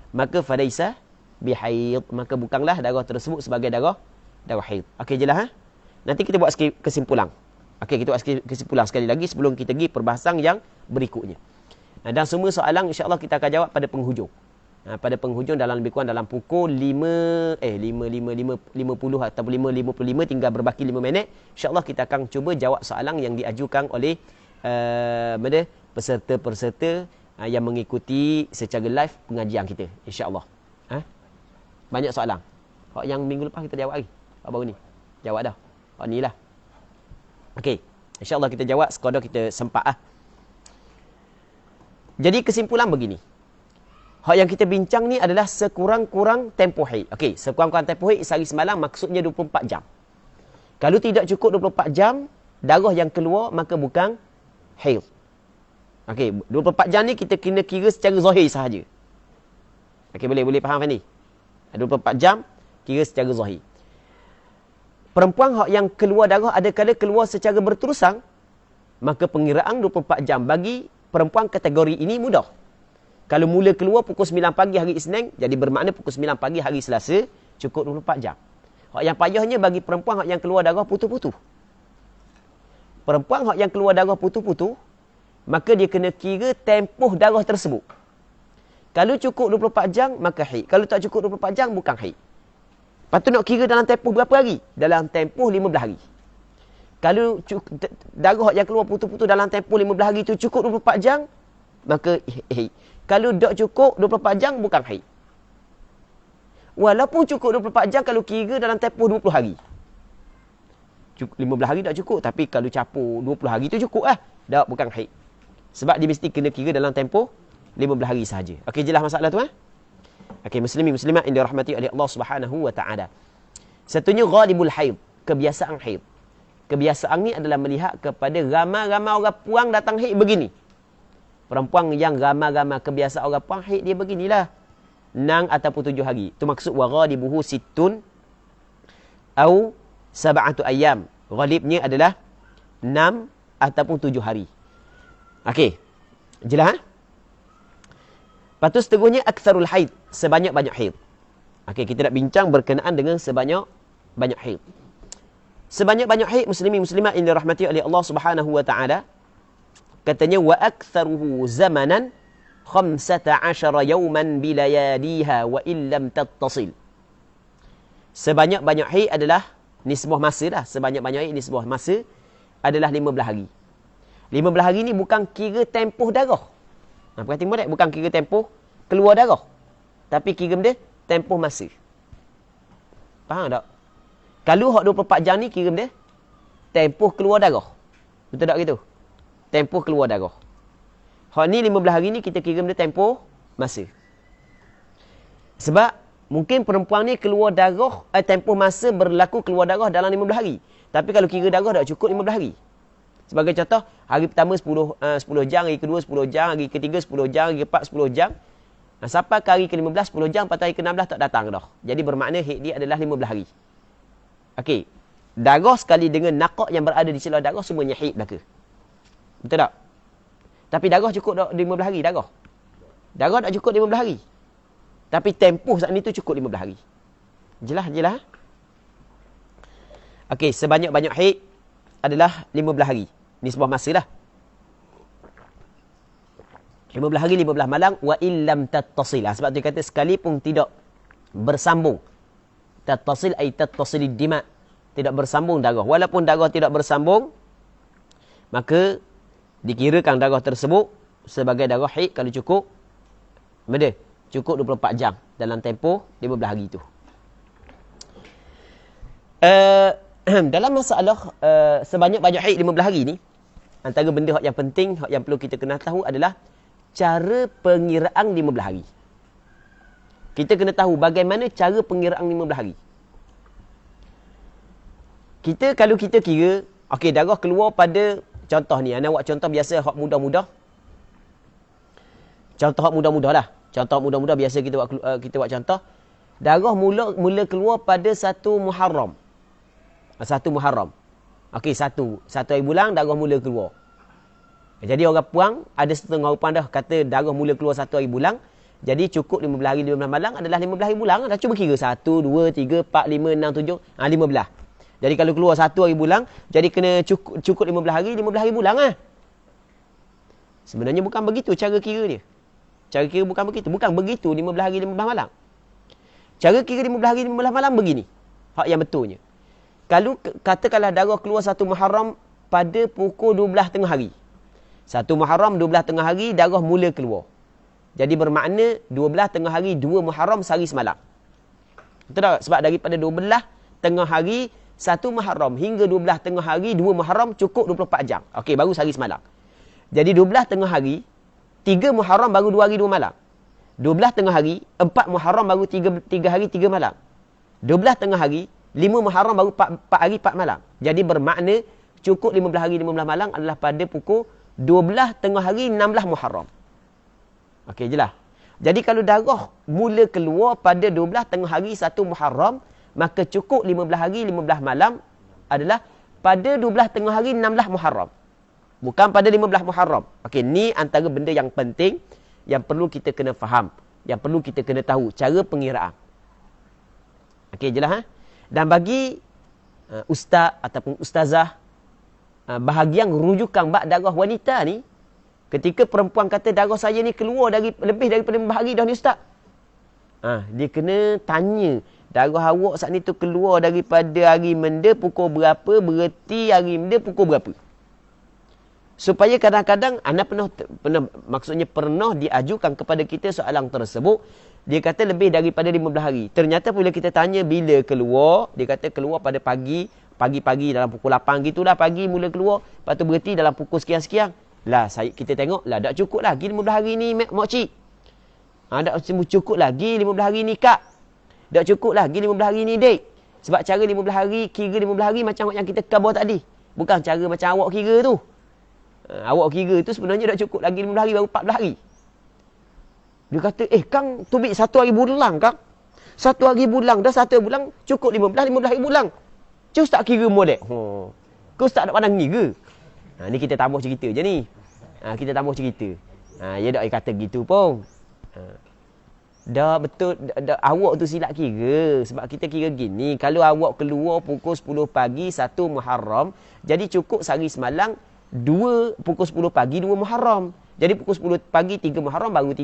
Maka falaisa bihaid, maka bukanlah darah tersebut sebagai darah haid. Okey, jelas Nanti kita buat kesimpulan. Okey, kita buat kesimpulan sekali lagi sebelum kita pergi perbahasan yang berikutnya. Dan semua soalan insya-Allah kita akan jawab pada penghujung. Pada penghujung dalam lebih kurang dalam pukul 5:50 atau 5:55, tinggal berbaki 5 minit. Insya-Allah kita akan cuba jawab soalan yang diajukan oleh peserta-peserta yang mengikuti secara live pengajian kita, insya-Allah. Banyak soalan. Hak yang minggu lepas kita jawab lagi. Hak baru ni. Jawab dah. Hak ni lah. Okey. Insya-Allah kita jawab sekadar kita sempat Jadi kesimpulan begini. Hak yang kita bincang ni adalah sekurang-kurang tempoh haid. Okey, sekurang-kurang tempoh haid sehari semalam maksudnya 24 jam. Kalau tidak cukup 24 jam, darah yang keluar maka bukan haid. Okey, 24 jam ni kita kena kira secara zahir sahaja. Okey, boleh faham ni? 24 jam kira secara zahir. Perempuan hak yang keluar darah ada kala keluar secara berterusan, maka pengiraan 24 jam bagi perempuan kategori ini mudah. Kalau mula keluar pukul 9 pagi hari Isnin, jadi bermakna pukul 9 pagi hari Selasa Cukup 24 jam. Hak yang payahnya bagi perempuan hak yang keluar darah putus-putus. Perempuan hak yang keluar darah putus-putus, maka dia kena kira tempoh darah tersebut. Kalau cukup 24 jam, maka haid. Kalau tak cukup 24 jam, bukan haid. Lepas tu nak kira dalam tempoh berapa hari? Dalam tempoh 15 hari. Kalau darah yang keluar putus-putus dalam tempoh 15 hari tu cukup 24 jam, maka haid. Kalau tak cukup 24 jam, bukan haid. Walaupun cukup 24 jam kalau kira dalam tempoh 20 hari. 15 hari tak cukup. Tapi kalau capur 20 hari tu cukup lah. Tak, bukan haid. Sebab dia mesti kena kira dalam tempoh 15 hari sahaja. Okey, jelas masalah tu? Okey, muslimin muslimat yang dirahmati oleh Allah Subhanahu wa taala. Satunya ghalibul haid, kebiasaan haid. Kebiasaan ni adalah melihat kepada ramai-ramai orang puang datang haid begini. Perempuan yang ramai-ramai kebiasaan orang puang haid dia beginilah. 6 ataupun 7 hari. Itu maksud wa ghalibuhu sittun au sab'atu ayyam. Ghalibnya adalah 6 ataupun 7 hari. Okey. Jelas? Lepas tu seterusnya aktsarul haid, sebanyak-banyak haid. Okey, kita nak bincang berkenaan dengan sebanyak-banyak haid. Sebanyak-banyak haid muslimin muslimat yang dirahmati oleh Allah Subhanahu wa taala. Katanya wa aktsaruhu zamanan 15 yawman bilayaliha wa illam tattasil. Sebanyak-banyak haid adalah nisbah masa dah. Sebanyak-banyak haid nisbah masa adalah 15 hari. 15 hari ni bukan kira tempoh darah. Perhati molek, bukan kira tempoh keluar darah. Tapi kira dia tempoh masa. Faham tak? Kalau hak 24 jam ni kira dia tempoh keluar darah. Betul tak gitu? Tempoh keluar darah. Hak ni 15 hari ni kita kira dia tempoh masa. Sebab mungkin perempuan ni keluar darah, tempoh masa berlaku keluar darah dalam 15 hari. Tapi kalau kira darah tak cukup 15 hari. Sebagai contoh, hari pertama 10 jam, hari kedua 10 jam, hari ketiga 10 jam, hari keempat 10 jam. Sampai ke hari ke-15 10 jam, pada hari ke-16 tak datang dah. Jadi bermakna haid dia adalah 15 hari. Okey. Darah sekali dengan naqak yang berada di celah darah semuanya haid belaka. Betul tak? Tapi darah cukup 15 hari darah. Darah tak cukup 15 hari. Tapi tempoh saat ni tu cukup 15 hari. Jelas? Okey, sebanyak-banyak haid adalah 15 hari. Ni sebuah masa lah. 15 hari, 15 malam. Wa illam tattasil. Sebab tu dia kata sekalipun tidak bersambung. Tattasil ay tattasilid dima'. Tidak bersambung darah. Walaupun darah tidak bersambung, maka dikirakan darah tersebut sebagai darah haid kalau cukup. Benda? Cukup 24 jam dalam tempoh 15 hari itu. Dalam masalah sebanyak-banyak haid 15 hari ni, antara benda yang penting, yang perlu kita kena tahu adalah cara pengiraan 15 hari. Kita kena tahu bagaimana cara pengiraan 15 hari. Kalau kita kira, okey, darah keluar pada, contoh ni, anda buat contoh biasa, hak mudah-mudah. Contoh hak mudah-mudah lah. Contoh hak mudah-mudah biasa kita buat contoh. Darah mula keluar pada 1 Muharram. 1 Muharram. Okey, satu hari bulan darah mula keluar. Jadi orang puang ada setengah rupan dah kata darah mula keluar 1 hari bulan. Jadi cukup 15 hari 15 malam adalah 15 hari bulan. Dah cuba kira 1, 2, 3, 4, 5, 6, 7, 15. Jadi kalau keluar 1 hari bulan, jadi kena cukup 15 hari bulan lah. Sebenarnya bukan begitu cara kira dia. Cara kira bukan begitu. Bukan begitu 15 hari 15 malam. Cara kira 15 hari 15 malam begini. Hak yang betulnya. Kalau katakanlah darah keluar 1 Muharram pada pukul 12 tengah hari. 1 Muharram 12 tengah hari darah mula keluar. Jadi bermakna 12 tengah hari 2 Muharram sehari semalam. Betul tak? Sebab daripada 12 tengah hari 1 Muharram hingga 12 tengah hari 2 Muharram cukup 24 jam. Okey, baru sehari semalam. Jadi 12 tengah hari 3 Muharram baru 2 hari 2 malam. 12 tengah hari 4 Muharram baru 3 hari 3 malam. 12 tengah hari 5 Muharram baru 4 hari 4 malam. Jadi bermakna cukup 15 hari 15 malam adalah pada pukul 12 tengah hari 16 Muharram. Okey, jelas. Jadi kalau darah mula keluar pada 12 tengah hari 1 Muharram, maka cukup 15 hari 15 malam adalah pada 12 tengah hari 16 Muharram. Bukan pada 15 Muharram. Okey, ni antara benda yang penting yang perlu kita kena faham, yang perlu kita kena tahu cara pengiraan. Okey, jelas ha? Dan bagi ustaz ataupun ustazah, bahagian rujukan bab darah wanita ni, ketika perempuan kata darah saya ni keluar lebih daripada 5 hari dah ni ustaz. Dia kena tanya, darah awak saat ni tu keluar daripada hari menda pukul berapa, berhenti hari menda pukul berapa. Supaya kadang-kadang anda pernah diajukan kepada kita soalan tersebut, dia kata lebih daripada 15 hari. Ternyata bila kita tanya bila keluar, dia kata keluar pada pagi-pagi dalam pukul 8 gitulah pagi mula keluar, lepas tu berhenti dalam pukul sekian-sekian. Lah kita tengok lah tak cukup lagi 15 hari ni mak cik. Tak cukup lagi 15 hari ni kak. Tak cukup lagi 15 hari ni dek. Sebab cara 15 hari, kira 15 hari macam yang kita khabar tadi. Bukan cara macam awak kira tu. Awak kira tu sebenarnya dah cukup lagi 15 hari baru 14 hari. Dia kata, Kang, tubik 1 hari bulan, Kang. 1 hari bulan, dah 1 hari bulan, cukup 15 hari bulan. Cus tak kira molek. Kau tak nak pandang kira. Ni kita tambah cerita je ni. Kita tambah cerita. Ya tak kata gitu pun. Dah betul, awak tu silap kira. Sebab kita kira gini, kalau awak keluar pukul 10 pagi, 1 Muharram, jadi cukup sehari semalam, 2 pukul 10 pagi, 2 Muharram. Jadi pukul 10 pagi 3 Muharram baru 2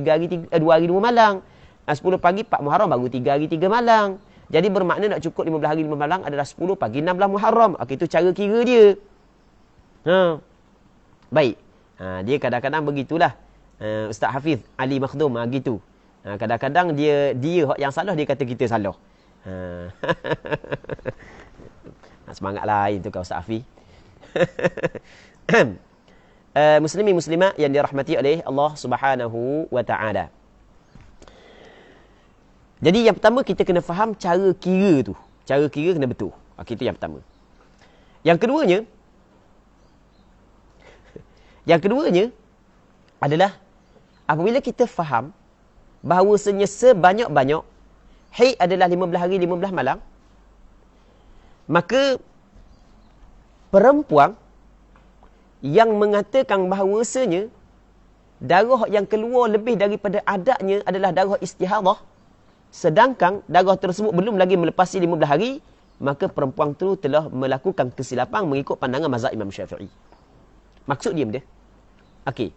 hari 2 malam. 10 pagi 4 Muharram baru 3 hari 3 malam. Jadi bermakna nak cukup 15 hari 5 malam adalah 10 pagi 16 Muharram. Okey, itu cara kira dia. Baik. Dia kadang-kadang begitulah. Ustaz Hafiz Ali Makhdum gitu. Kadang-kadang dia yang salah, dia kata kita salah. Semangat lain tu kau Ustaz Hafiz. Muslimin muslimat yang dirahmati oleh Allah Subhanahu wa taala. Jadi yang pertama kita kena faham cara kira tu. Cara kira kena betul. Okey, itu yang pertama. Yang keduanya adalah apabila kita faham bahawasanya sebanyak-banyak haid adalah 15 hari 15 malam, maka perempuan yang mengatakan bahawasanya darah yang keluar lebih daripada adatnya adalah darah istihadah, sedangkan darah tersebut belum lagi melepasi 15 hari, maka perempuan itu telah melakukan kesilapan mengikut pandangan mazhab Imam Syafi'i. Maksud dia benda? Okey.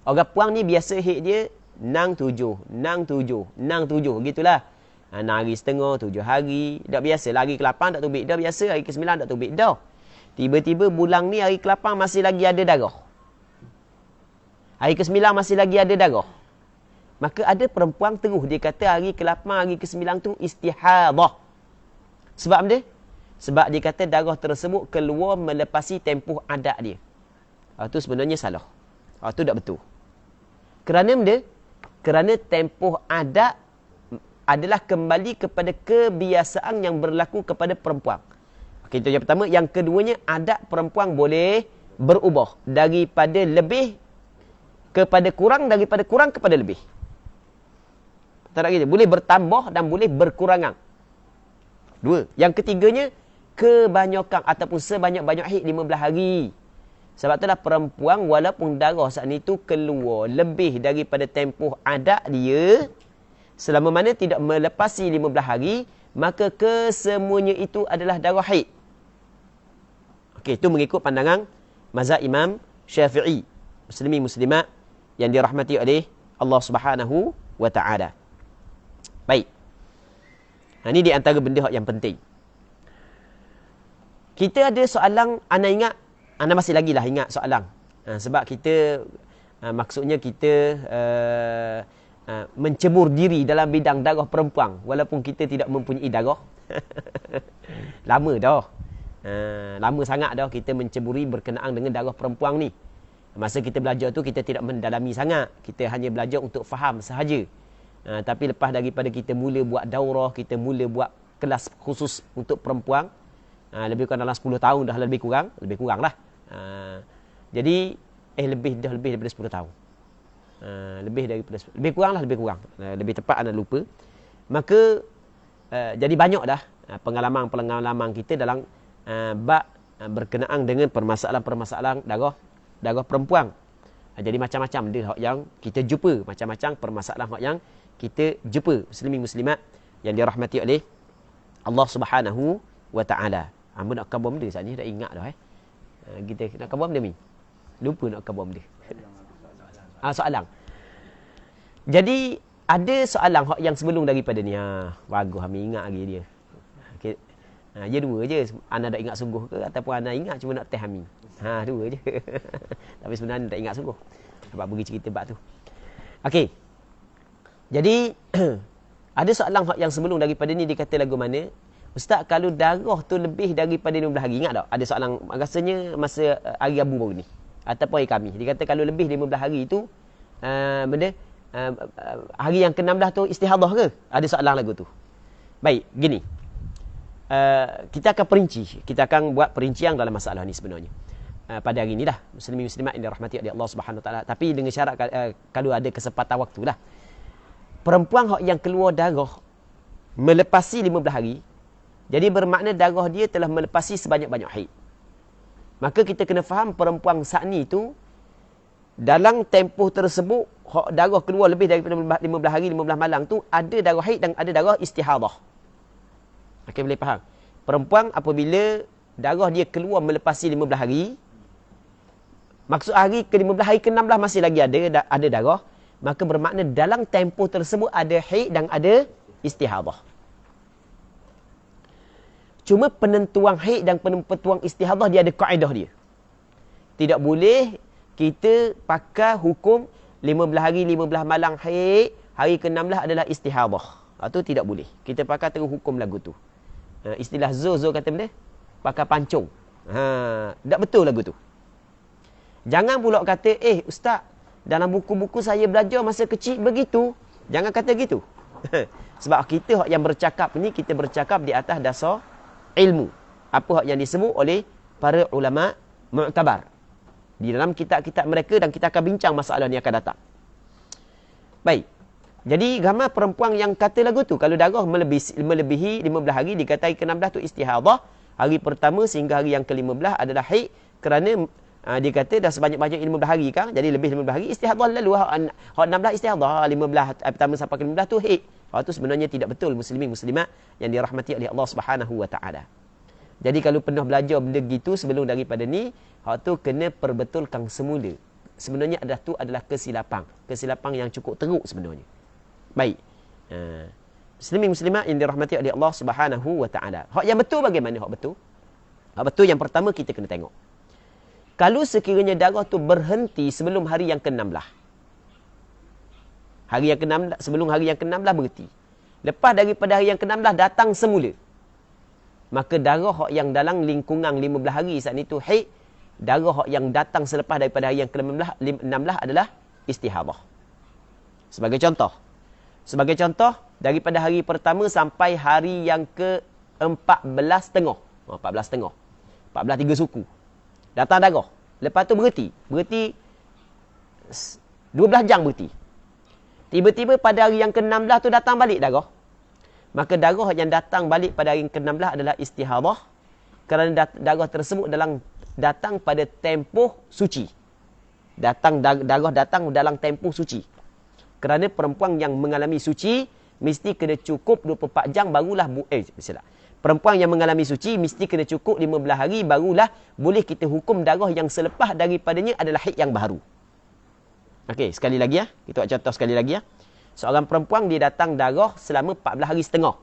Orang puang ni biasa haid dia 6-7, 6-7, 6-7 gitulah. 6 hari setengah, 7 hari. Dah biasa hari ke-8 tak tubik dah biasa, hari ke-9 tak tubik dah. Tiba-tiba bulan ni hari ke-8 masih lagi ada darah. Hari ke-9 masih lagi ada darah. Maka ada perempuan terus dia kata hari ke-8, hari ke-9 tu istihadah. Sebab apa? Sebab dia kata darah tersebut keluar melepasi tempoh adat dia. Itu sebenarnya salah. Itu tak betul. Kerana benda? Kerana tempoh adat adalah kembali kepada kebiasaan yang berlaku kepada perempuan. Okey, itu yang pertama. Yang keduanya, adat perempuan boleh berubah daripada lebih kepada kurang, daripada kurang kepada lebih. Tak nak gitu. Boleh bertambah dan boleh berkurangan. 2. Yang ketiganya, kebanyakan ataupun sebanyak-banyak haid 15 hari. Sebab itulah perempuan walaupun darah saat itu keluar lebih daripada tempoh adat dia, selama mana tidak melepasi 15 hari, maka kesemuanya itu adalah darah haid. Okey, itu mengikut pandangan mazhab Imam Syafi'i. Muslimin muslimat yang dirahmati oleh Allah Subhanahu wa taala. Baik. Ini di antara benda yang penting. Kita ada soalan, anda masih lagi lah ingat soalan. Sebab kita, maksudnya kita mencebur diri dalam bidang darah perempuan. Walaupun kita tidak mempunyai darah. Lama dah. Lama sangat dah kita menceburi berkenaan dengan darah perempuan ni. Masa kita belajar tu kita tidak mendalami sangat. Kita hanya belajar untuk faham sahaja. Tapi lepas daripada kita mula buat daurah, kita mula buat kelas khusus untuk perempuan, lebih kurang dalam 10 tahun dah lebih kurang lah. Jadi lebih daripada 10 tahun. Lebih kurang. Lebih tepat anda lupa. Maka jadi banyak dah pengalaman kita dalam bab berkenaan dengan permasalahan darah perempuan. Jadi macam-macam dia yang kita jumpa, macam-macam permasalahan yang kita jumpa. Muslimin muslimat yang dirahmati oleh Allah Subhanahu wa taala. Hamba nak khabar benda saat ni dah ingat dah kita nak khabar benda ni. Lupa nak khabar benda. Soalan. Jadi ada soalan yang sebelum daripada ni. Bagus kami ingat lagi dia. Okey. Dia dua je. Anda tak ingat sungguh ke ataupun anda ingat cuma nak test kami. Dua je. Tapi sebenarnya tak ingat sungguh. Sebab bagi cerita bab tu. Okey. Jadi ada soalan yang sebelum daripada ni dia kata lagu mana? Ustaz, kalau darah tu lebih daripada 15 hari, ingat tak? Ada soalan rasanya masa hari Rabu baru ni ataupun hari Khamis. Dia kata kalau lebih 15 hari tu hari yang ke-16 tu istihadah ke? Ada soalan lagu tu. Baik, gini. Kita akan perinci. Kita akan buat perincian dalam masalah ni sebenarnya. Pada hari ni dah. Muslimin muslimat yang dirahmati oleh Allah Subhanahu Wa Taala. Tapi dengan syarat kalau ada kesempatan waktu lah. Perempuan yang keluar darah melepasi 15 hari, jadi bermakna darah dia telah melepasi sebanyak-banyak haid. Maka kita kena faham perempuan saat ni tu dalam tempoh tersebut darah keluar lebih daripada 15 hari 15 malam tu ada darah haid dan ada darah istihadah. Okey, boleh faham? Perempuan apabila darah dia keluar melepasi 15 hari, maksud hari ke-15 hari ke-16 masih lagi ada darah, maka bermakna dalam tempoh tersebut ada haid dan ada istihadah. Cuma penentuan haid dan penentuan istihadah dia ada kaedah dia. Tidak boleh kita pakai hukum 15 hari 15 malam haid, hari ke-16 adalah istihadah. Itu tidak boleh. Kita pakai terus hukum lagu tu. Istilah Zo kata benda, pakai pancung. Tak betul lagu tu. Jangan pula kata, ustaz, dalam buku-buku saya belajar masa kecil begitu. Jangan kata gitu. Sebab kita yang bercakap ni, kita bercakap di atas dasar ilmu. Apa yang disebut oleh para ulama mu'tabar. Di dalam kitab-kitab mereka, dan kita akan bincang masalah ni akan datang. Baik. Jadi ramai perempuan yang kata lagu tu, kalau darah melebihi 15 hari, dikatai ke-16 tu istihadah. Hari pertama sehingga hari yang ke-15 adalah haid, kerana dia kata dah sebanyak-banyak 15 hari kan, jadi lebih 15 hari istihadah lalu. Hak 16 istihadah, 15 pertama sampai ke-15 tu haid. Hak tu sebenarnya tidak betul, muslimin muslimat yang dirahmati oleh Allah Subhanahu wa taala. Jadi kalau pernah belajar benda gitu sebelum daripada ni, hak tu kena perbetulkan semula. Sebenarnya tu adalah kesilapan. Kesilapan yang cukup teruk sebenarnya. Baik. Muslimin muslimat yang dirahmati oleh Allah Subhanahu wa taala. Hak yang betul bagaimana hak betul? Hak betul yang pertama kita kena tengok. Kalau sekiranya darah tu berhenti sebelum hari yang ke-16. Hari yang ke-16, sebelum hari yang ke-16 berhenti. Lepas daripada hari yang ke-16 datang semula. Maka darah yang dalam lingkungan 15 hari saat itu haid, darah yang datang selepas daripada hari yang ke-16 adalah istihadah. Sebagai contoh, daripada hari pertama sampai hari yang ke-14.5. 14.3 suku. Datang darah. Lepas tu berhenti. Berhenti 12 jam berhenti. Tiba-tiba pada hari yang ke-16 tu datang balik darah. Maka darah yang datang balik pada hari yang ke-16 adalah istihadah. Kerana darah tersebut datang pada tempoh suci. Darah datang dalam tempoh suci. Kerana perempuan yang mengalami suci mesti kena cukup 24 jam barulah perempuan yang mengalami suci mesti kena cukup 15 hari barulah boleh kita hukum darah yang selepas daripadanya adalah haid yang baru. Okey, sekali lagi kita buat contoh sekali lagi Seorang perempuan dia datang darah selama 14 hari setengah.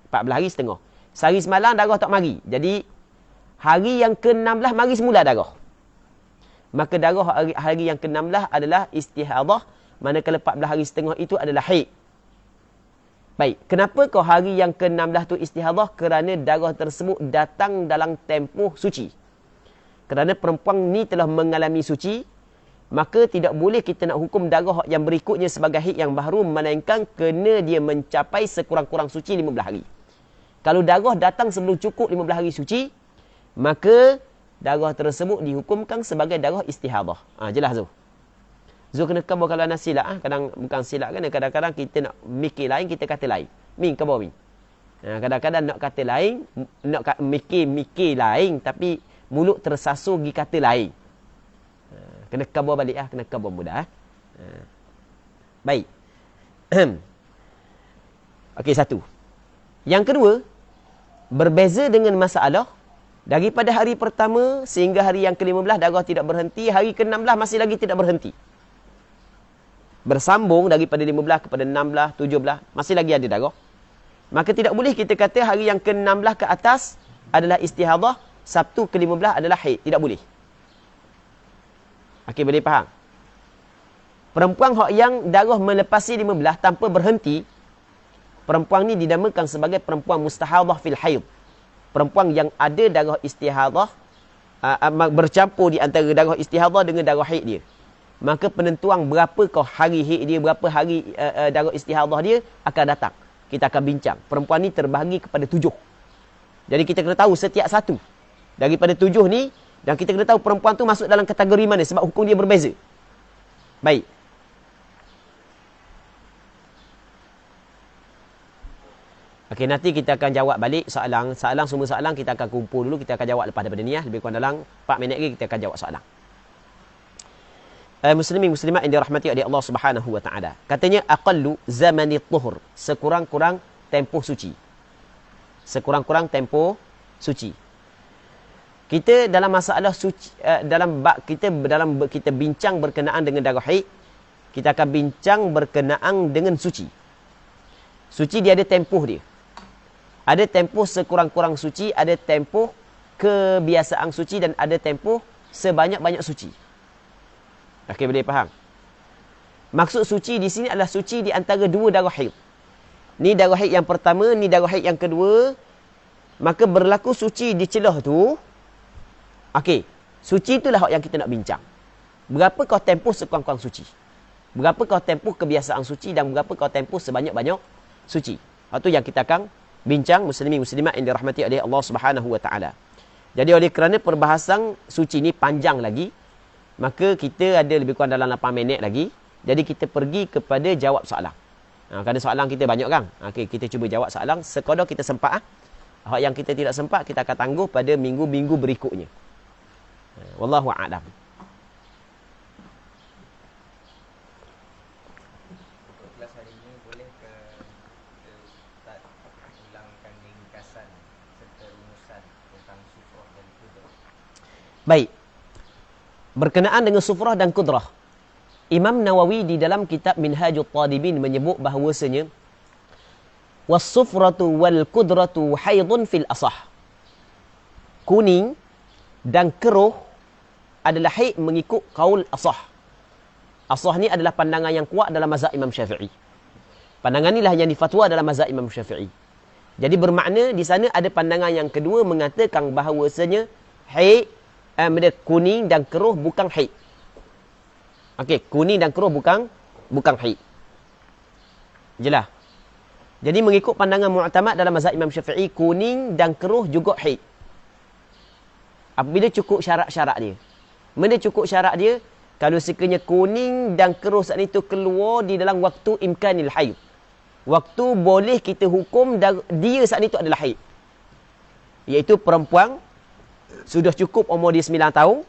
14 hari setengah. Sehari semalam darah tak mari. Jadi hari yang ke-16 mari semula darah. Maka darah hari yang ke-16 adalah istihadah, manakala 14 hari setengah itu adalah haid. Baik, kenapa kau hari yang ke-16 tu istihadah? Kerana darah tersebut datang dalam tempoh suci. Kerana perempuan ni telah mengalami suci, maka tidak boleh kita nak hukum darah yang berikutnya sebagai haid yang baru, melainkan kena dia mencapai sekurang-kurang suci 15 hari. Kalau darah datang sebelum cukup 15 hari suci, maka darah tersebut dihukumkan sebagai darah istihadah. Jelas tu. Zul kena khabar kalau anak silap. Kadang bukan silap kan. Kadang-kadang kita nak mikir lain, kita kata lain. Min khabar min. Kadang-kadang nak kata lain, nak mikir lain, tapi mulut tersasur pergi kata lain. Kena khabar balik kena khabar mudah Baik. Okey, satu. Yang kedua, berbeza dengan masalah, daripada hari pertama sehingga hari yang ke-15 darah tidak berhenti, hari ke-16 masih lagi tidak berhenti. Bersambung daripada 15 kepada 16, 17, masih lagi ada darah. Maka tidak boleh kita kata hari yang ke-16 ke atas adalah istihadah, Sabtu ke-15 adalah haid. Tidak boleh. Okey, boleh faham? Perempuan yang darah melepasi 15 tanpa berhenti, perempuan ni dinamakan sebagai perempuan mustahadah fil haid. Perempuan yang ada darah istihadah, bercampur di antara darah istihadah dengan darah haid dia. Maka penentuan berapakah hari haid dia, berapa hari darah istihadah dia akan datang. Kita akan bincang. Perempuan ni terbahagi kepada 7. Jadi kita kena tahu setiap satu daripada 7 ni, dan kita kena tahu perempuan tu masuk dalam kategori mana, sebab hukum dia berbeza. Baik. Okey, nanti kita akan jawab balik soalan. Semua soalan kita akan kumpul dulu. Kita akan jawab lepas daripada ni. Lebih kurang dalam 4 minit lagi kita akan jawab soalan. Muslimin muslimat yang dirahmati oleh Allah Subhanahu wa taala. Katanya aqallu zamani tuhur, sekurang-kurang tempoh suci. Sekurang-kurang tempoh suci. Kita dalam masalah suci, dalam kita bincang berkenaan dengan darah haid, kita akan bincang berkenaan dengan suci. Suci dia ada tempoh dia. Ada tempoh sekurang-kurang suci, ada tempoh kebiasaan suci, dan ada tempoh sebanyak-banyak suci. Okey, boleh faham? Maksud suci di sini adalah suci di antara dua darah haid. Ni darah haid yang pertama, ni darah haid yang kedua. Maka berlaku suci di celah tu. Okey, suci itulah yang kita nak bincang. Berapa kau tempoh sekurang-kurang suci? Berapa kau tempoh kebiasaan suci, dan berapa kau tempoh sebanyak-banyak suci? Itu yang kita akan bincang, muslimin muslimat yang dirahmati oleh Allah Subhanahu wa taala. Jadi oleh kerana perbahasan suci ni panjang lagi, maka kita ada lebih kurang dalam 8 minit lagi. Jadi kita pergi kepada jawab soalan. Kerana soalan kita banyak kan? Okey, kita cuba jawab soalan sekadar kita sempat. Hak yang kita tidak sempat, kita akan tangguh pada minggu-minggu berikutnya. Wallahu a'lam. Kelas hari ini boleh ke Ustaz ulangkan ringkasan serta rumusan tentang sufrah dan kudrah? Baik. Berkenaan dengan sufrah dan kudrah, Imam Nawawi di dalam kitab Minhajut Talibin menyebut bahawasanya was-sufratu wal kudratu haidun fil asah. Kuning dan keruh adalah haid mengikut kaul asah. Asah ni adalah pandangan yang kuat dalam mazhab Imam Syafi'i. Pandangan inilah yang difatwa dalam mazhab Imam Syafi'i. Jadi bermakna di sana ada pandangan yang kedua mengatakan bahawasanya haid kuning dan keruh bukan haid. Okey, kuning dan keruh bukan haid. Jelas. Jadi mengikut pandangan mu'tamad dalam mazhab Imam Syafi'i, kuning dan keruh juga haid. Apabila cukup syarat-syarat dia. Mana cukup syarat dia? Kalau sekiranya kuning dan keruh saat itu keluar di dalam waktu imkanil haid. Waktu boleh kita hukum dia saat itu adalah haid. Iaitu perempuan sudah cukup umur dia 9 tahun.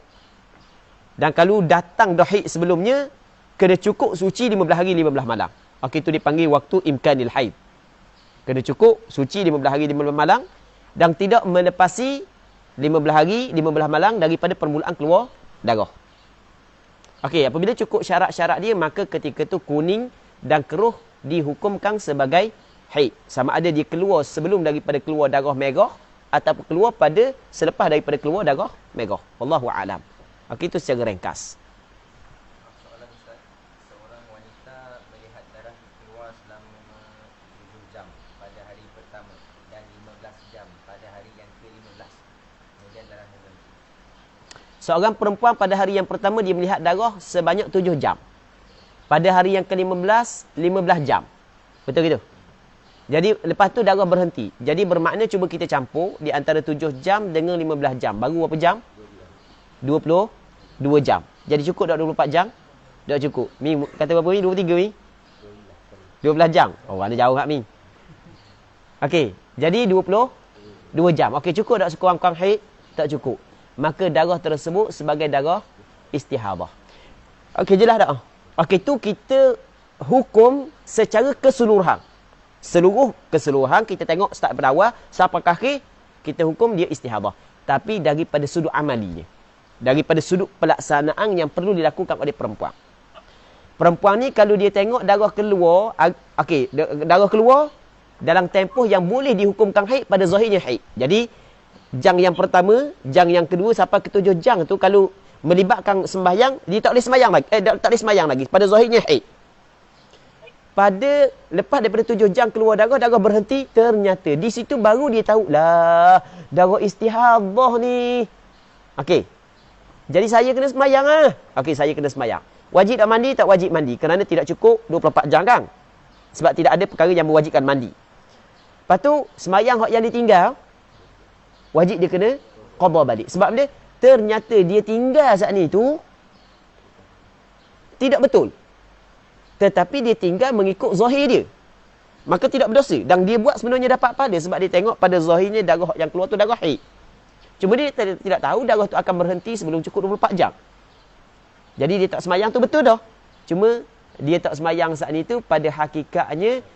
Dan kalau datang dah haid sebelumnya, kena cukup suci 15 hari 15 malam. Okey, itu dipanggil waktu imkanil haid. Kena cukup suci 15 hari 15 malam dan tidak melepasi 15 hari 15 malam daripada permulaan keluar darah. Okey, apabila cukup syarat-syarat dia, maka ketika tu kuning dan keruh dihukumkan sebagai haid. Sama ada dia keluar sebelum daripada keluar darah merah ataupun keluar selepas daripada keluar darah merah. Wallahu a'lam. Okey, itu secara ringkas. Soalan Ustaz, seorang wanita melihat darah keluar selama 7 jam pada hari pertama dan 15 jam pada hari yang ke-15. Kemudian darahnya berhenti. Seorang perempuan pada hari yang pertama dia melihat darah sebanyak 7 jam. Pada hari yang ke-15, 15 jam. Betul gitu? Jadi lepas tu darah berhenti. Jadi bermakna cuba kita campur di antara 7 jam dengan 15 jam. Baru berapa jam? 22 jam. Jadi cukup tak 24 jam? Tak cukup. Mi kata berapa Mi? 23 Mi? 12 jam. Oh, mana jauh kat Mi? Okey, jadi 22 jam. Okey, cukup tak sekurang-kurang haid? Tak cukup. Maka darah tersebut sebagai darah istihadah. Okey, jelas tak? Okey, tu kita hukum secara keseluruhan. Keseluruhan kita tengok start pada awal sampai akhir, kita hukum dia istihadah. Tapi daripada sudut amalinya, daripada sudut pelaksanaan yang perlu dilakukan oleh perempuan. Perempuan ni kalau dia tengok darah keluar, darah keluar dalam tempoh yang boleh dihukumkan haid pada zahirnya haid. Jadi jang yang pertama, jang yang kedua sampai ke 7 jang tu kalau melibatkan sembahyang, dia tak boleh sembahyang lagi. Tak boleh sembahyang lagi pada zahirnya haid. Lepas daripada 7 jam keluar darah berhenti, ternyata di situ baru dia tahu lah darah istihadah ni. Okey. Jadi saya kena sembahyang ah. Okey, saya kena sembahyang. Wajib tak mandi? Tak wajib mandi kerana tidak cukup 24 jam kan. Sebab tidak ada perkara yang mewajibkan mandi. Lepas tu sembahyang hak yang ditinggal wajib dia kena qada balik. Sebab dia ternyata dia tinggal saat ni tu tidak betul. Tetapi dia tinggal mengikut zahir dia. Maka tidak berdosa. Dan dia buat sebenarnya dapat pahala. Sebab dia tengok pada zahirnya darah yang keluar tu darah haid. Cuma dia tidak tahu darah tu akan berhenti sebelum cukup 24 jam. Jadi dia tak semayang tu betul dah. Cuma dia tak semayang saat ni tu pada hakikatnya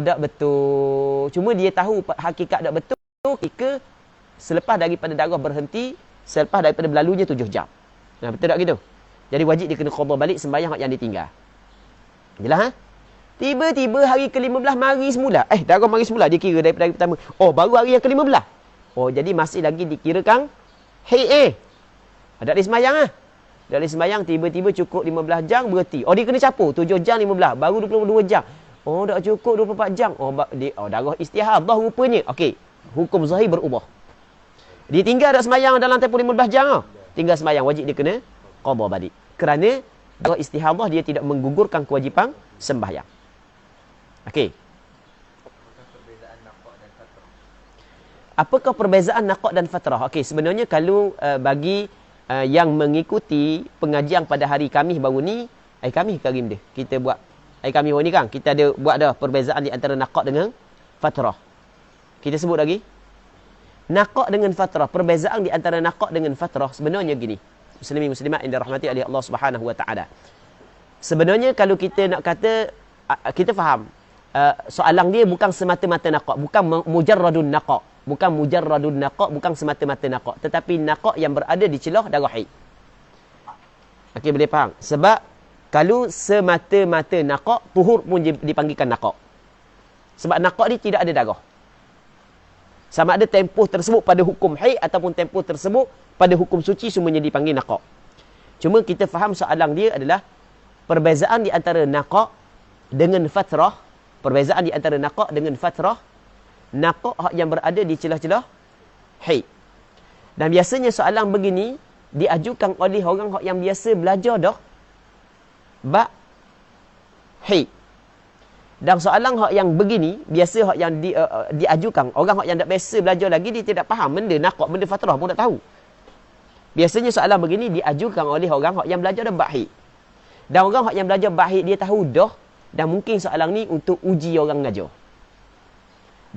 tak betul. Cuma dia tahu hakikat tak betul ketika selepas daripada darah berhenti, selepas daripada berlalunya 7 jam. Nah, betul tak gitu? Jadi wajib dia kena qada balik sembahyang yang ditinggal. Jelas ha? Tiba-tiba hari ke-15 mari semula. Darah mari semula. Dia kira daripada hari pertama. Oh, baru hari yang ke-15. Oh, jadi masih lagi dikirakan haid tak boleh sembahyang ah. Tak boleh sembahyang, tiba-tiba cukup 15 jam berhenti. Oh, dia kena capur 7 jam 15, baru 22 jam. Oh, tak cukup 24 jam. Darah istihadah rupanya. Okey, hukum zahir berubah. Dia tinggal tak sembahyang dalam tempoh 15 jam ah. Tinggal sembahyang, wajib dia kena qada balik. Kerana darah istihadah dia tidak menggugurkan kewajipan sembahyang. Okey. Apakah perbezaan naqah dan fatrah? Okey, sebenarnya kalau bagi yang mengikuti pengajian pada hari Khamis baru ni, Khamis Karim dia. Kita buat Khamis baru ni kan, kita ada buat dah perbezaan di antara naqah dengan fatrah. Kita sebut lagi. Naqah dengan fatrah, perbezaan di antara naqah dengan fatrah sebenarnya gini. Muslimin muslimat yang dirahmati oleh Allah Subhanahu wa taala. Sebenarnya kalau kita nak kata, kita faham soalan dia bukan semata-mata naqah, bukan mujarradun naqah, bukan semata-mata naqah, tetapi naqah yang berada di celah darah haid. Okey, boleh faham? Sebab kalau semata-mata naqah, tuhur pun dipanggilkan naqah. Sebab naqah ni tidak ada darah. Sama ada tempoh tersebut pada hukum haid ataupun tempoh tersebut pada hukum suci, semuanya dipanggil naqah. Cuma kita faham soalan dia adalah perbezaan di antara naqah dengan fatrah. Perbezaan di antara naqah dengan fatrah. Naqah yang berada di celah-celah haid. Dan biasanya soalan begini diajukan oleh orang yang biasa belajar dah bab haid. Dan soalan yang begini biasa yang diajukan orang yang tak biasa belajar lagi, dia tidak faham benda naqah, benda fatrah pun tak tahu. Biasanya soalan begini diajukan oleh orang yang belajar dah bab haid. Dan orang yang belajar bab haid dia tahu dah, dan mungkin soalan ni untuk uji orang ngajar.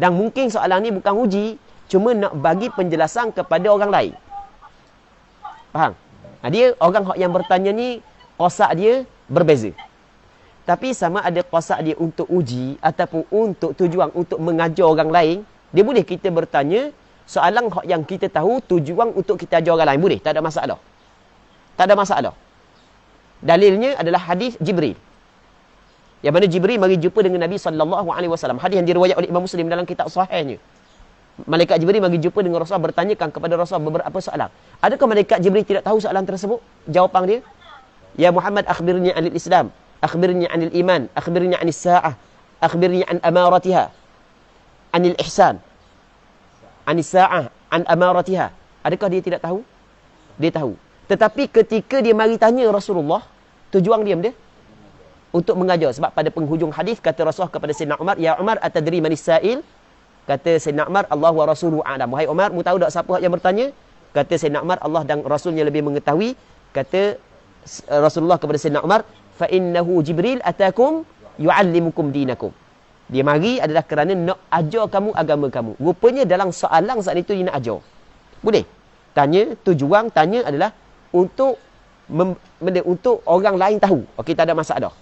Dan mungkin soalan ni bukan uji, cuma nak bagi penjelasan kepada orang lain. Faham? Dia orang yang bertanya ni qasak dia berbeza. Tapi sama ada qasak dia untuk uji ataupun untuk tujuan untuk mengajar orang lain, dia boleh kita bertanya soalan yang kita tahu tujuan untuk kita ajar orang lain. Boleh, tak ada masalah. Tak ada masalah. Dalilnya adalah hadis Jibril. Yang mana Jibril mari jumpa dengan Nabi SAW. Hadis yang diriwayat oleh Imam Muslim dalam kitab sahihnya. Malaikat Jibril mari jumpa dengan Rasulullah, bertanyakan kepada Rasulullah beberapa soalan. Adakah malaikat Jibril tidak tahu soalan tersebut? Jawapan dia, Ya Muhammad, akhbirni anil Islam, akhbirni anil iman, akhbirni anis sa'ah, akhbirni an amaratiha, anil ihsan, anis sa'ah, an amaratiha. Adakah dia tidak tahu? Dia tahu. Tetapi ketika dia mari tanya Rasulullah, tujuan dia untuk mengajar. Sebab pada penghujung hadis kata Rasulullah kepada Sayyidina Umar, Ya Umar, atadri manis sa'il? Kata Sayyidina Umar, Allah wa rasuluhu a'lam. Wahai Umar, mu tahu tak siapa yang bertanya? Kata Sayyidina Umar, Allah dan Rasulnya lebih mengetahui. Kata Rasulullah kepada Sayyidina Umar, fa innahu Jibril atakum yu'allimukum dinakum. Dia mari adalah kerana nak ajar kamu agama kamu. Rupanya dalam soalan saat itu dia nak ajar. Boleh? Tanya, tujuan tanya adalah untuk untuk orang lain tahu. Okey, tak ada masalah.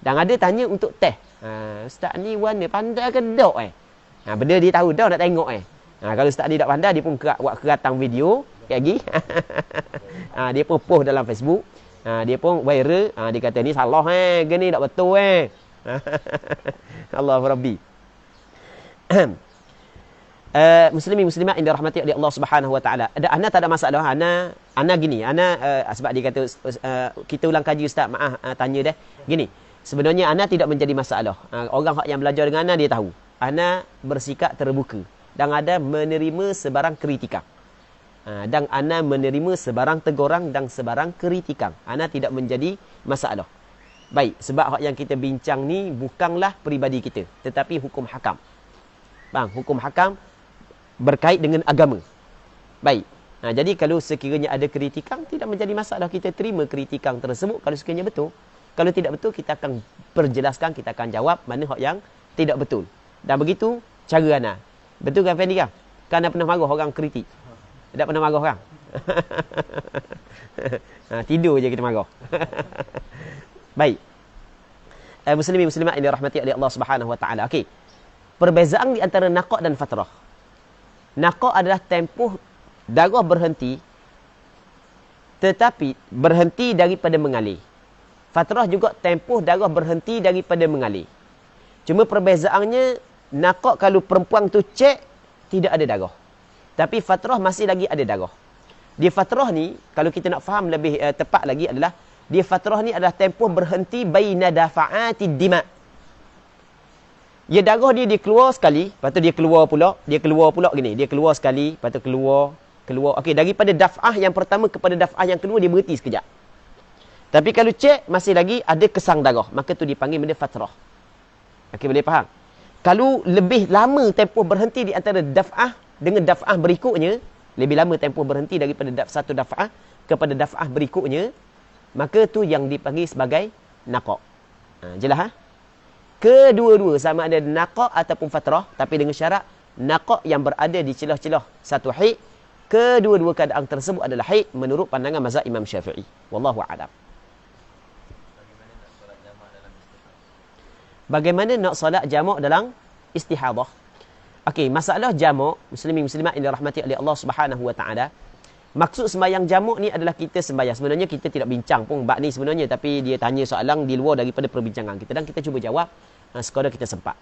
Dan ada tanya untuk test. Ustaz ni warna pandai ke tak benda dia tahu dah nak tengok kalau ustaz ni tak pandai, dia pun buat keratang video lagi. Dia pun post dalam Facebook. Dia pun viral. Dia kata ni salah gini tak betul Allah Rabbi. Muslimin muslimat yang dirahmati oleh Allah Subhanahu wa taala. Ana tak ada masalah. Ana gini, sebab dia kata kita ulang kaji ustaz, maaf tanya dah. Gini, sebenarnya ana tidak menjadi masalah. Orang yang belajar dengan ana dia tahu. Ana bersikap terbuka dan ada menerima sebarang kritikan. Dan ana menerima sebarang teguran dan sebarang kritikan. Ana tidak menjadi masalah. Baik, sebab hak yang kita bincang ni bukanlah peribadi kita, tetapi hukum hakam. Bang, hukum hakam berkait dengan agama. Baik. Jadi kalau sekiranya ada kritikan, tidak menjadi masalah, kita terima kritikan tersebut kalau sekiranya betul. Kalau tidak betul, kita akan perjelaskan, kita akan jawab mana hak yang tidak betul. Dan begitu cara ana. Betul kan Fendi kan? Kan anda pernah marah orang kritik. Tak pernah marah orang. Tidur je kita marah. Baik. Muslimin muslimat yang dirahmati oleh Allah Subhanahu wa taala. Okey. Perbezaan di antara naqah dan fatrah. Naqah adalah tempoh darah berhenti, tetapi berhenti daripada mengalir. Fatrah juga tempoh darah berhenti daripada mengalir. Cuma perbezaannya, naqah kalau perempuan tu cek, tidak ada darah. Tapi fatrah masih lagi ada darah. Di fatrah ni, kalau kita nak faham lebih tepat lagi adalah, di fatrah ni adalah tempoh berhenti baina dafa'atid dima'. Ya, darah dia keluar sekali, lepas tu dia keluar pula gini. Dia keluar sekali, lepas tu keluar. Okey, daripada daf'ah yang pertama kepada daf'ah yang kedua, dia berhenti sekejap. Tapi kalau cek, masih lagi ada kesang darah. Maka tu dipanggil benda fatrah. Okey, boleh faham? Kalau lebih lama tempoh berhenti di antara daf'ah dengan daf'ah berikutnya, lebih lama tempoh berhenti daripada satu daf'ah kepada daf'ah berikutnya, maka tu yang dipanggil sebagai naqah. Jelas Kedua-dua sama ada naqah ataupun fatrah, tapi dengan syarat naqah yang berada di celah-celah satu haid. Kedua-dua keadaan tersebut adalah haid menurut pandangan mazhab Imam Syafi'i. Wallahu a'lam. Bagaimana nak solat jamak dalam istihadah? Okey, masalah jamak, muslimin muslimat yang dirahmati oleh Allah Subhanahu wa taala. Maksud sembahyang jamak ni adalah kita sembahyang. Sebenarnya kita tidak bincang pun bab ni sebenarnya, tapi dia tanya soalan di luar daripada perbincangan kita dan kita cuba jawab sekadar kita sempat.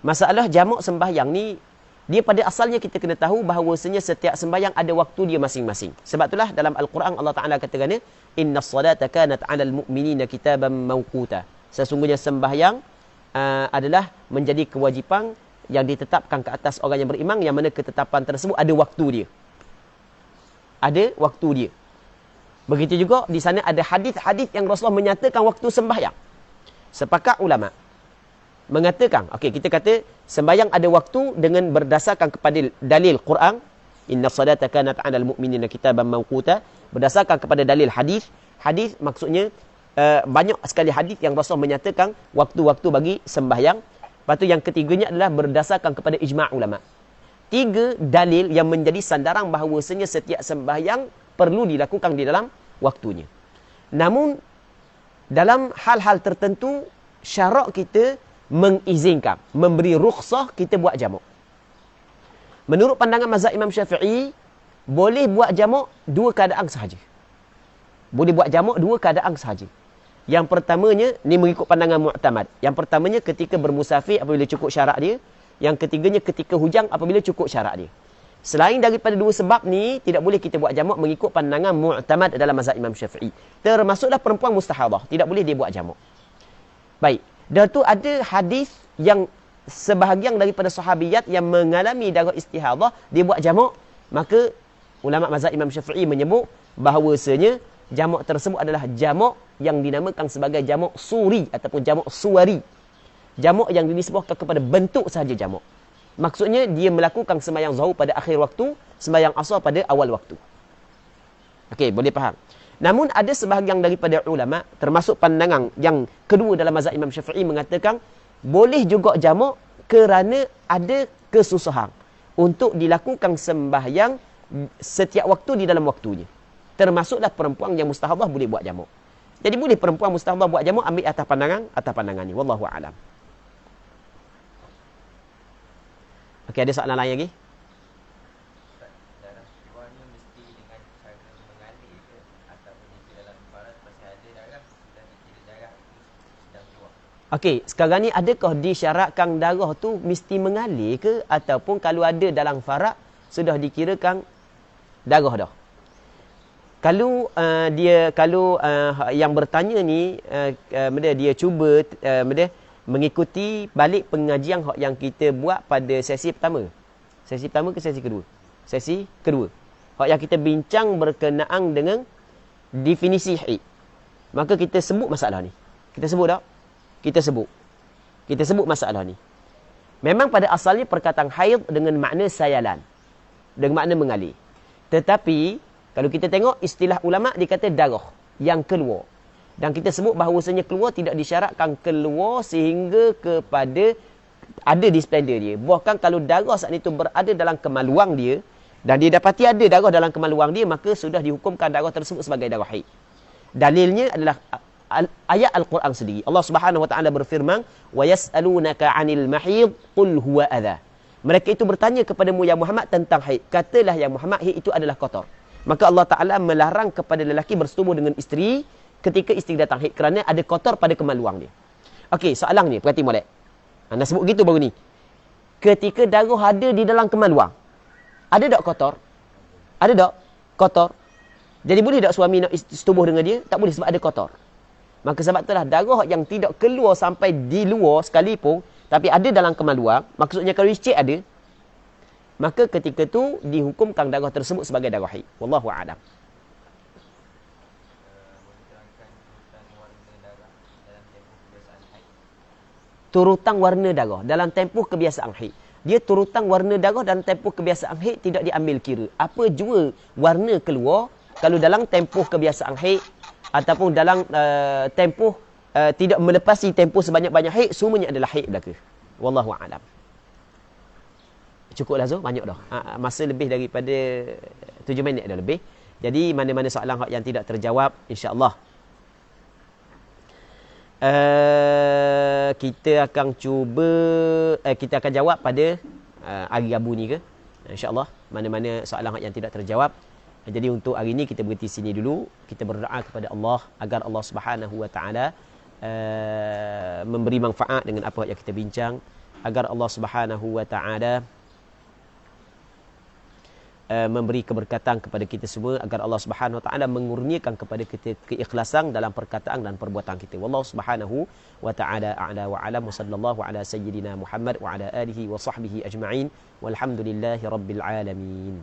Masalah jamak sembahyang ni, dia pada asalnya kita kena tahu bahawasanya setiap sembahyang ada waktu dia masing-masing. Sebab itulah dalam Al-Quran Allah Ta'ala katakan, innas salata kanat 'alal mu'minina kitaban mawquta. Sesungguhnya sembahyang adalah menjadi kewajipan yang ditetapkan ke atas orang yang beriman, yang mana ketetapan tersebut ada waktu dia. Ada waktu dia. Begitu juga di sana ada hadis-hadis yang Rasulullah menyatakan waktu sembahyang. Sepakat ulama mengatakan, okey, kita kata sembahyang ada waktu dengan berdasarkan kepada dalil Quran, inna salata kanat 'alal mu'minina kitaban mawquta, berdasarkan kepada dalil hadis. Hadis maksudnya banyak sekali hadis yang Rasulullah menyatakan waktu-waktu bagi sembahyang. Lepas tu yang ketiganya adalah berdasarkan kepada ijma' ulama. 3 dalil yang menjadi sandaran bahawasanya setiap sembahyang perlu dilakukan di dalam waktunya. Namun dalam hal-hal tertentu syarak kita mengizinkan, memberi rukhsah kita buat jamak. Menurut pandangan mazhab Imam Syafi'i, boleh buat jamak 2 keadaan sahaja. Boleh buat jamak 2 keadaan sahaja. Yang pertamanya, ni mengikut pandangan mu'tamad. Yang pertamanya ketika bermusafir apabila cukup syarat dia. Yang ketiganya ketika hujang apabila cukup syarat dia. Selain daripada 2 sebab ni, tidak boleh kita buat jamak mengikut pandangan mu'tamad dalam mazhab Imam Syafi'i. Termasuklah perempuan mustahadah. Tidak boleh dia buat jamak. Baik. Dan tu ada hadis yang sebahagian daripada sahabiyat yang mengalami darah istihadah, dia buat jamak. Maka ulama mazhab Imam Syafi'i menyebut bahawasanya jamak tersebut adalah jamak yang dinamakan sebagai jamak suri ataupun jamak suwari. Jamak yang dinisbahkan kepada bentuk sahaja jamak. Maksudnya dia melakukan sembahyang zuhur pada akhir waktu, sembahyang asar pada awal waktu. Okey, boleh faham. Namun ada sebahagian daripada ulama, termasuk pandangan yang kedua dalam mazhab Imam Syafi'i, mengatakan boleh juga jamak kerana ada kesusahan untuk dilakukan sembahyang setiap waktu di dalam waktunya. Termasuklah perempuan yang mustahadah boleh buat jamak. Jadi boleh perempuan mustahadhah buat jamak, ambil atas pandangan ni. Wallahu a'lam. Okey, ada soalan lain lagi? Darah keluarnya mesti dengan cara mengalir ke ataupun jika dalam farat masih ada darah sudah dikira darah itu sedang keluar. Okey, sekarang ni adakah disyaratkan darah tu mesti mengalir ke ataupun kalau ada dalam farak sudah dikirakan darah dah? Kalau yang bertanya ni dia cuba mengikuti balik pengajian yang kita buat pada sesi pertama. Sesi pertama ke sesi kedua? Sesi kedua. Hak yang kita bincang berkenaan dengan definisi haid. Maka kita sebut masalah ni. Kita sebut tak? Kita sebut masalah ni. Memang pada asalnya perkataan haid dengan makna sayalan. Dengan makna mengalir. Tetapi kalau kita tengok istilah ulama' dia kata darah yang keluar. Dan kita sebut bahawasanya keluar tidak disyaratkan keluar sehingga kepada ada di splendor dia. Bahkan kalau darah saat itu berada dalam kemaluan dia dan dia dapati ada darah dalam kemaluan dia, maka sudah dihukumkan darah tersebut sebagai darah haid. Dalilnya adalah ayat Al-Quran sendiri. Allah Subhanahu wa taala berfirman, "Wa yas'alunaka 'anil mahid qul huwa adha." Mereka itu bertanya kepadamu ya Muhammad tentang haid. Katalah ya Muhammad, haid itu adalah kotor. Maka Allah Ta'ala melarang kepada lelaki bersetubuh dengan isteri ketika isteri datang haid kerana ada kotor pada kemaluan dia. Okey, soalan ni, perhati molek. Anda sebut gitu baru ni. Ketika darah ada di dalam kemaluan, ada tak kotor? Ada tak kotor? Jadi boleh tak suami nak setubuh dengan dia? Tak boleh sebab ada kotor. Maka sebab itulah darah yang tidak keluar sampai di luar sekalipun, tapi ada dalam kemaluan, maksudnya kalau icik ada, maka ketika tu dihukumkan darah tersebut sebagai darah haid. Wallahu a'lam. Turutan warna darah dalam tempoh kebiasaan haid. Dia turutan warna darah dalam tempoh kebiasaan haid tidak diambil kira. Apa jua warna keluar, kalau dalam tempoh kebiasaan haid ataupun dalam tempoh tidak melepasi tempoh sebanyak-banyak haid, semuanya adalah haid belaka. Wallahu a'lam. Cukuplah Zul, banyak dah. Masa lebih daripada 7 minit dah lebih. Jadi mana-mana soalan yang tidak terjawab, insya-Allah kita akan cuba kita akan jawab pada hari Rabu ni ke, insya-Allah. Mana-mana soalan yang tidak terjawab. Jadi untuk hari ini kita berhenti sini dulu. Kita berdoa kepada Allah agar Allah Subhanahu wa taala memberi manfaat dengan apa yang kita bincang, agar Allah Subhanahu wa taala memberi keberkatan kepada kita semua, agar Allah Subhanahu wa taala mengurniakan kepada kita keikhlasan dalam perkataan dan perbuatan kita. Wallahu Subhanahu wa taala a'la wa a'lam. Sallallahu ala sayyidina Muhammad wa ala alihi wa sahbihi ajma'in. Walhamdulillahi rabbil alamin.